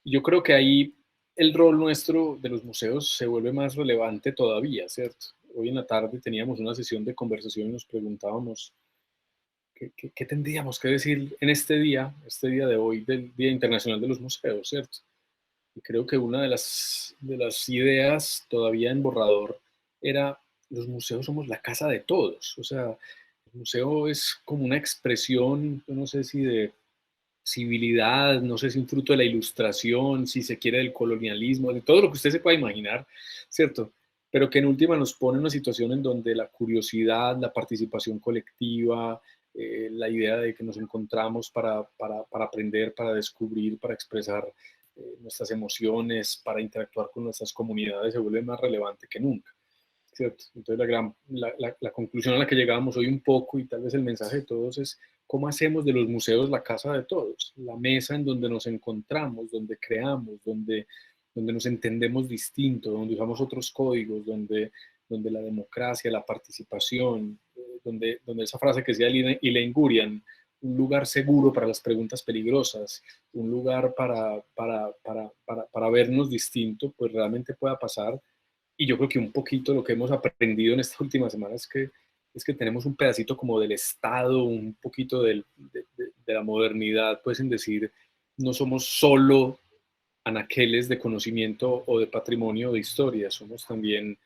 Speaker 4: Y yo creo que ahí el rol nuestro de los museos se vuelve más relevante todavía, ¿cierto? Hoy en la tarde teníamos una sesión de conversación y nos preguntábamos qué tendríamos que decir en este día de hoy, del Día Internacional de los Museos, ¿cierto? Y creo que una de las ideas todavía en borrador era: los museos somos la casa de todos. O sea, el museo es como una expresión, yo no sé si de civilidad, no sé si un fruto de la ilustración, si se quiere del colonialismo, de todo lo que usted se pueda imaginar, ¿cierto? Pero que en última nos pone en una situación en donde la curiosidad, la participación colectiva, la idea de que nos encontramos para aprender, para descubrir, para expresar nuestras emociones, para interactuar con nuestras comunidades se vuelve más relevante que nunca, ¿cierto? Entonces la conclusión a la que llegábamos hoy un poco, y tal vez el mensaje de todos, es cómo hacemos de los museos la casa de todos, la mesa en donde nos encontramos, donde creamos, donde nos entendemos distinto, donde usamos otros códigos, donde la democracia, la participación, donde esa frase que decía Elaine Gurian, un lugar seguro para las preguntas peligrosas, un lugar para vernos distinto, pues realmente pueda pasar. Y yo creo que un poquito lo que hemos aprendido en esta última semana es que tenemos un pedacito como del Estado, un poquito de la modernidad, pues en decir, no somos solo anaqueles de conocimiento o de patrimonio o de historia, somos también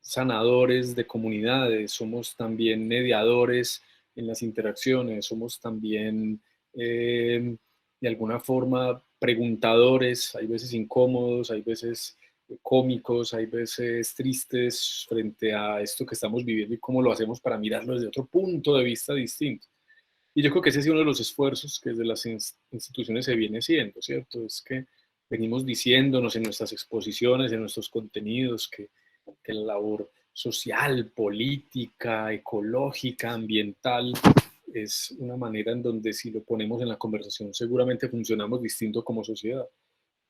Speaker 4: sanadores de comunidades, somos también mediadores en las interacciones, somos también de alguna forma preguntadores, hay veces incómodos, hay veces cómicos, hay veces tristes frente a esto que estamos viviendo y cómo lo hacemos para mirarlo desde otro punto de vista distinto. Y yo creo que ese ha sido uno de los esfuerzos que desde las instituciones se viene haciendo, ¿cierto? Es que venimos diciéndonos en nuestras exposiciones, en nuestros contenidos, que la labor social, política, ecológica, ambiental, es una manera en donde si lo ponemos en la conversación seguramente funcionamos distinto como sociedad.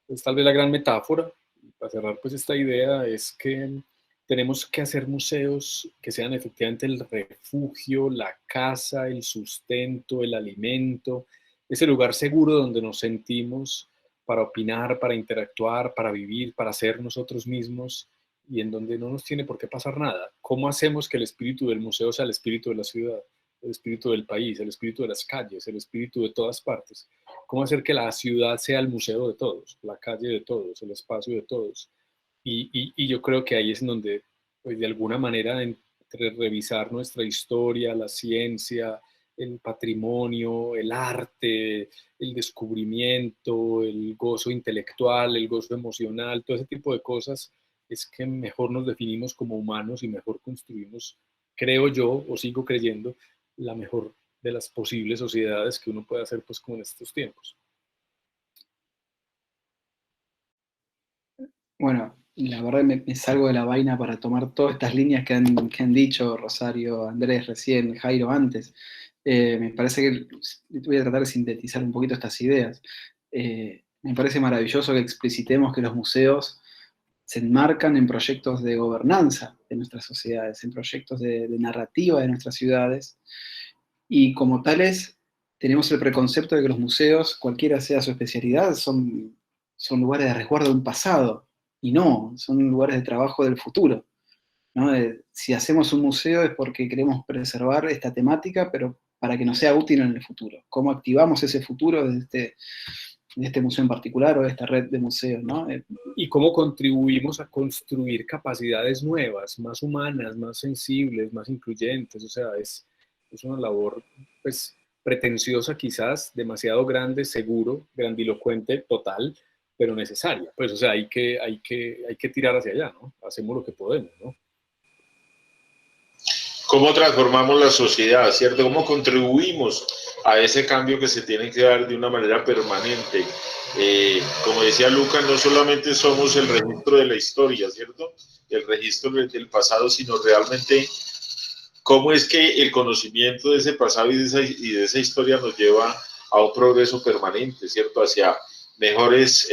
Speaker 4: Pues tal vez la gran metáfora, para cerrar pues esta idea, es que tenemos que hacer museos que sean efectivamente el refugio, la casa, el sustento, el alimento, ese lugar seguro donde nos sentimos para opinar, para interactuar, para vivir, para ser nosotros mismos y en donde no nos tiene por qué pasar nada. ¿Cómo hacemos que el espíritu del museo sea el espíritu de la ciudad, el espíritu del país, el espíritu de las calles, el espíritu de todas partes? ¿Cómo hacer que la ciudad sea el museo de todos, la calle de todos, el espacio de todos? Y yo creo que ahí es en donde, pues de alguna manera, entre revisar nuestra historia, la ciencia, el patrimonio, el arte, el descubrimiento, el gozo intelectual, el gozo emocional, todo ese tipo de cosas, es que mejor nos definimos como humanos y mejor construimos, creo yo, o sigo creyendo, la mejor de las posibles sociedades que uno puede hacer, pues como en estos tiempos.
Speaker 1: Bueno, la verdad me salgo de la vaina para tomar todas estas líneas que han dicho Rosario, Andrés recién, Jairo antes. Me parece que voy a tratar de sintetizar un poquito estas ideas. Me parece maravilloso que explicitemos que los museos se enmarcan en proyectos de gobernanza de nuestras sociedades, en proyectos de narrativa de nuestras ciudades, y como tales tenemos el preconcepto de que los museos, cualquiera sea su especialidad, son lugares de resguardo de un pasado, y no, son lugares de trabajo del futuro, ¿no? Si hacemos un museo es porque queremos preservar esta temática, pero para que nos sea útil en el futuro. ¿Cómo activamos ese futuro de este museo en particular o de esta red de museos, ¿no?
Speaker 4: Y cómo contribuimos a construir capacidades nuevas, más humanas, más sensibles, más incluyentes. O sea, es una labor, pues, pretenciosa quizás, demasiado grande, seguro, grandilocuente, total, pero necesaria. Pues, o sea, hay que tirar hacia allá, ¿no? Hacemos lo que podemos, ¿no?
Speaker 3: ¿Cómo transformamos la sociedad, cierto? ¿Cómo contribuimos a ese cambio que se tiene que dar de una manera permanente? Como decía Lucas, no solamente somos el registro de la historia, ¿cierto? El registro del pasado, sino realmente cómo es que el conocimiento de ese pasado y de esa historia nos lleva a un progreso permanente, ¿cierto? Hacia mejores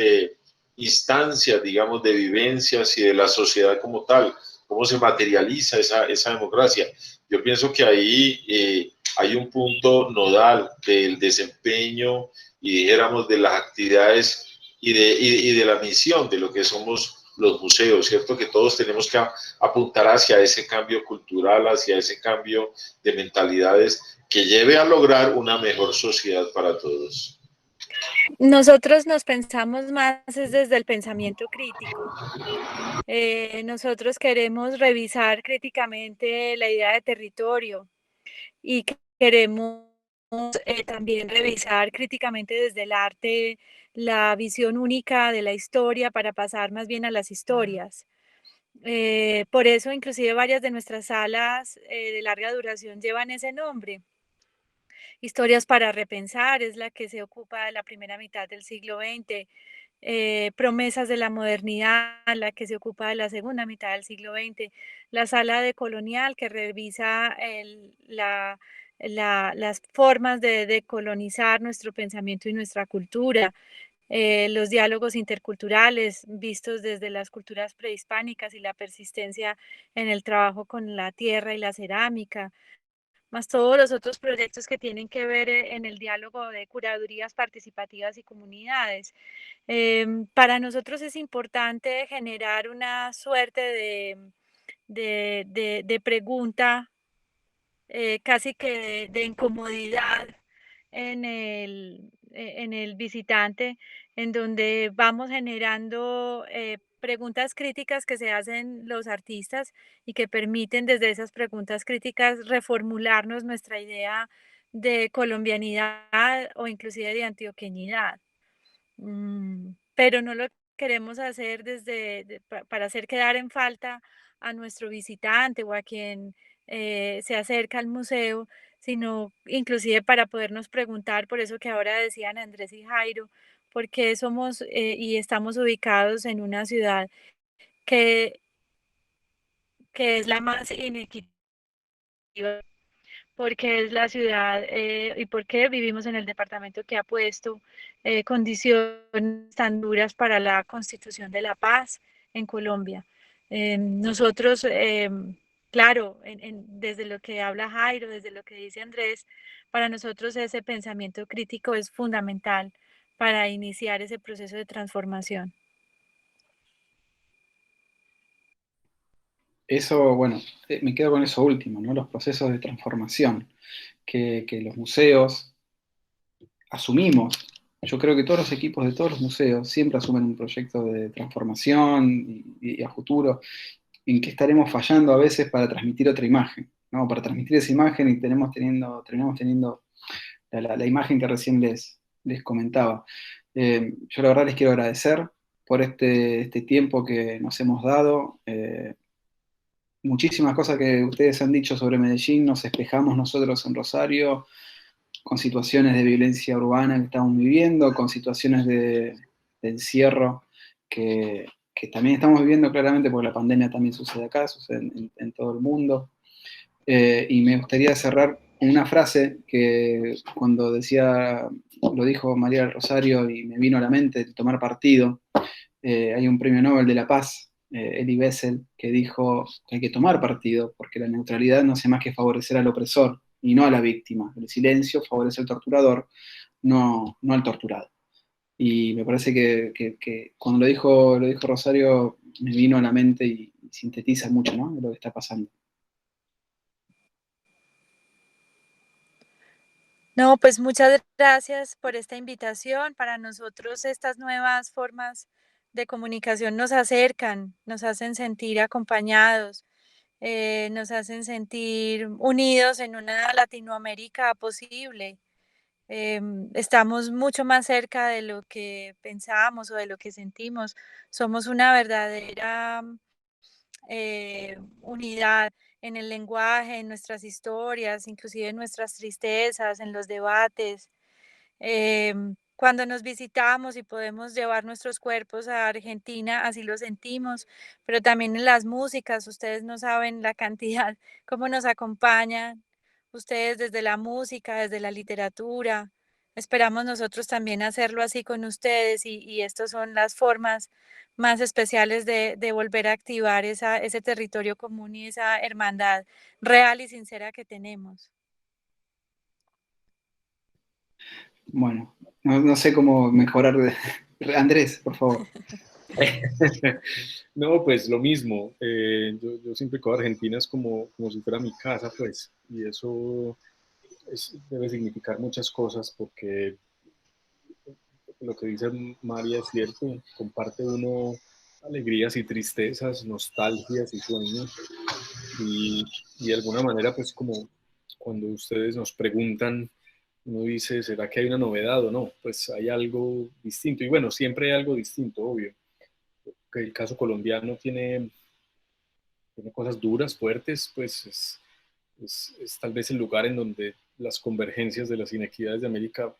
Speaker 3: instancias, digamos, de vivencias y de la sociedad como tal, cómo se materializa esa democracia. Yo pienso que ahí hay un punto nodal del desempeño y dijéramos de las actividades y de la misión de lo que somos los museos, ¿cierto? Que todos tenemos que apuntar hacia ese cambio cultural, hacia ese cambio de mentalidades que lleve a lograr una mejor sociedad para todos.
Speaker 2: Nosotros nos pensamos más es desde el pensamiento crítico. Nosotros queremos revisar críticamente la idea de territorio y queremos también revisar críticamente desde el arte la visión única de la historia para pasar más bien a las historias. Por eso inclusive varias de nuestras salas de larga duración llevan ese nombre. Historias para repensar es la que se ocupa de la primera mitad del siglo XX. Promesas de la modernidad, la que se ocupa de la segunda mitad del siglo XX. La sala de colonial que revisa las formas de decolonizar nuestro pensamiento y nuestra cultura. Los diálogos interculturales vistos desde las culturas prehispánicas y la persistencia en el trabajo con la tierra y la cerámica, más todos los otros proyectos que tienen que ver en el diálogo de curadurías participativas y comunidades. Para nosotros es importante generar una suerte de pregunta, casi que de incomodidad en el visitante, en donde vamos generando preguntas críticas que se hacen los artistas y que permiten desde esas preguntas críticas reformularnos nuestra idea de colombianidad o inclusive de antioqueñidad. Pero no lo queremos hacer para hacer quedar en falta a nuestro visitante o a quien se acerca al museo, sino inclusive para podernos preguntar, por eso que ahora decían Andrés y Jairo, por qué somos y estamos ubicados en una ciudad que, que es la más inequitativa, porque es la ciudad y porque vivimos en el departamento que ha puesto condiciones tan duras para la constitución de la paz en Colombia. Nosotros, claro, desde lo que habla Jairo, desde lo que dice Andrés, para nosotros ese pensamiento crítico es fundamental para iniciar ese proceso de transformación.
Speaker 1: Eso, bueno, me quedo con eso último, ¿no? Los procesos de transformación que los museos asumimos. Yo creo que todos los equipos de todos los museos siempre asumen un proyecto de transformación y a futuro, en que estaremos fallando a veces para transmitir otra imagen, ¿no? Para transmitir esa imagen y terminamos teniendo la imagen que recién les comentaba. Yo la verdad les quiero agradecer por este tiempo que nos hemos dado. Muchísimas cosas que ustedes han dicho sobre Medellín nos espejamos nosotros en Rosario, con situaciones de violencia urbana que estamos viviendo, con situaciones de encierro que también estamos viviendo claramente porque la pandemia también sucede acá, sucede en todo el mundo. Y me gustaría cerrar con una frase que cuando lo dijo María del Rosario y me vino a la mente, el tomar partido. Hay un premio Nobel de la Paz, Elie Wiesel, que dijo que hay que tomar partido porque la neutralidad no hace más que favorecer al opresor y no a la víctima. El silencio favorece al torturador, no al torturado. Y me parece que cuando lo dijo Rosario me vino a la mente y sintetiza mucho, ¿no?, de lo que está pasando.
Speaker 2: No, pues muchas gracias por esta invitación. Para nosotros estas nuevas formas de comunicación nos acercan, nos hacen sentir acompañados, nos hacen sentir unidos en una Latinoamérica posible. Estamos mucho más cerca de lo que pensamos o de lo que sentimos. Somos una verdadera unidad en el lenguaje, en nuestras historias, inclusive en nuestras tristezas, en los debates. Cuando nos visitamos y podemos llevar nuestros cuerpos a Argentina, así lo sentimos, pero también en las músicas, ustedes no saben la cantidad, cómo nos acompañan ustedes desde la música, desde la literatura. Esperamos nosotros también hacerlo así con ustedes y estas son las formas más especiales de volver a activar ese territorio común y esa hermandad real y sincera que tenemos.
Speaker 1: Bueno, no sé cómo mejorar. Andrés, por favor.
Speaker 4: No, pues lo mismo. Yo siempre cojo Argentina es como si fuera mi casa, pues, y eso debe significar muchas cosas porque lo que dice María es cierto, comparte uno alegrías y tristezas, nostalgias y sueños, y de alguna manera, pues como cuando ustedes nos preguntan, uno dice, ¿será que hay una novedad o no? Pues hay algo distinto, y bueno, siempre hay algo distinto, obvio. Que el caso colombiano tiene cosas duras, fuertes, pues es tal vez el lugar en donde las convergencias de las inequidades de América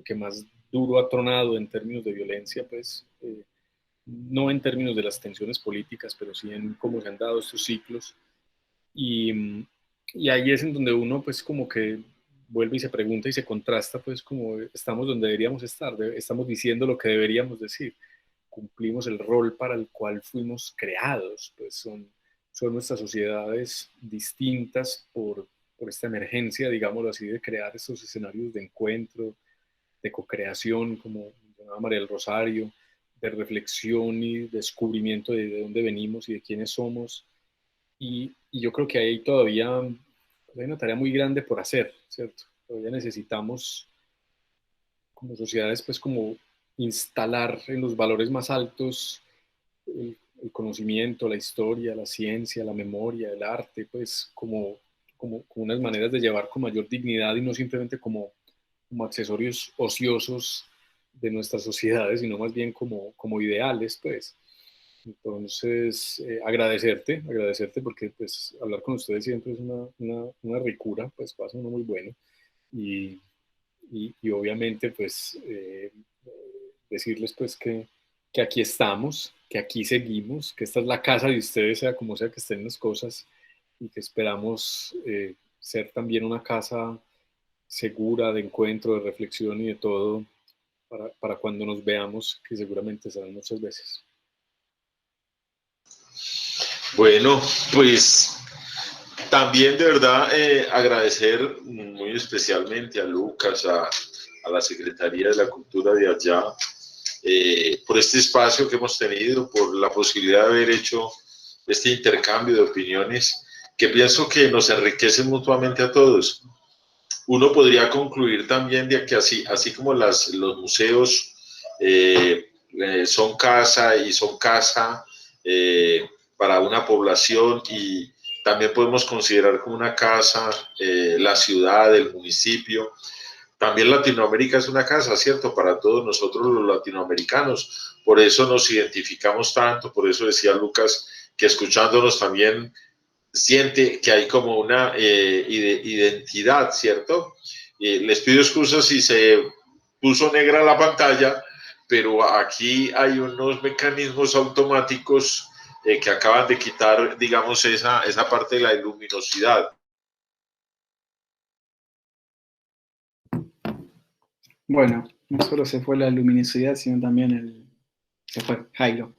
Speaker 4: que más duro ha tronado en términos de violencia, pues no en términos de las tensiones políticas, pero sí en cómo se han dado estos ciclos. Y ahí es en donde uno pues como que vuelve y se pregunta y se contrasta, pues como estamos donde deberíamos estar, estamos diciendo lo que deberíamos decir, cumplimos el rol para el cual fuimos creados, pues son nuestras sociedades distintas por esta emergencia, digámoslo así, de crear estos escenarios de encuentro, de co-creación, como mencionaba María del Rosario, de reflexión y descubrimiento de dónde venimos y de quiénes somos. Y yo creo que hay todavía hay una tarea muy grande por hacer, ¿cierto? Todavía necesitamos como sociedades pues como instalar en los valores más altos el conocimiento, la historia, la ciencia, la memoria, el arte, pues como unas maneras de llevar con mayor dignidad y no simplemente como accesorios ociosos de nuestras sociedades, sino más bien como ideales, pues. Entonces, agradecerte porque pues hablar con ustedes siempre es una ricura, pues pasa uno muy bueno. Y, y obviamente pues decirles pues que aquí estamos, que aquí seguimos, que esta es la casa de ustedes, sea como sea que estén las cosas, y que esperamos ser también una casa segura de encuentro, de reflexión y de todo para cuando nos veamos, que seguramente serán muchas veces.
Speaker 3: Bueno, pues también de verdad agradecer muy especialmente a Lucas, a la Secretaría de la Cultura de allá, por este espacio que hemos tenido, por la posibilidad de haber hecho este intercambio de opiniones que pienso que nos enriquecen mutuamente a todos. Uno podría concluir también de que así como los museos son casa y son casa para una población, y también podemos considerar como una casa la ciudad, el municipio. También Latinoamérica es una casa, ¿cierto? Para todos nosotros los latinoamericanos. Por eso nos identificamos tanto, por eso decía Lucas que escuchándonos también siente que hay como una identidad, ¿cierto? Les pido excusas si se puso negra la pantalla, pero aquí hay unos mecanismos automáticos que acaban de quitar, digamos, esa parte de la luminosidad.
Speaker 1: Bueno, no solo se fue la luminosidad, sino también se fue Jairo.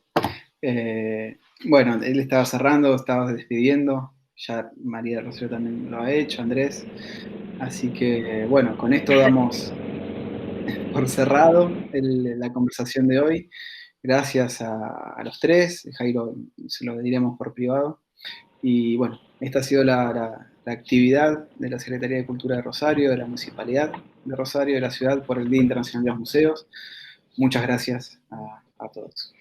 Speaker 1: Bueno, él estaba cerrando, estaba despidiendo, ya María del Rosario también lo ha hecho, Andrés. Así que, bueno, con esto damos por cerrado la conversación de hoy. Gracias a los tres, Jairo se lo diremos por privado. Y bueno, esta ha sido la actividad de la Secretaría de Cultura de Rosario, de la Municipalidad de Rosario, de la ciudad, por el Día Internacional de los Museos. Muchas gracias a todos.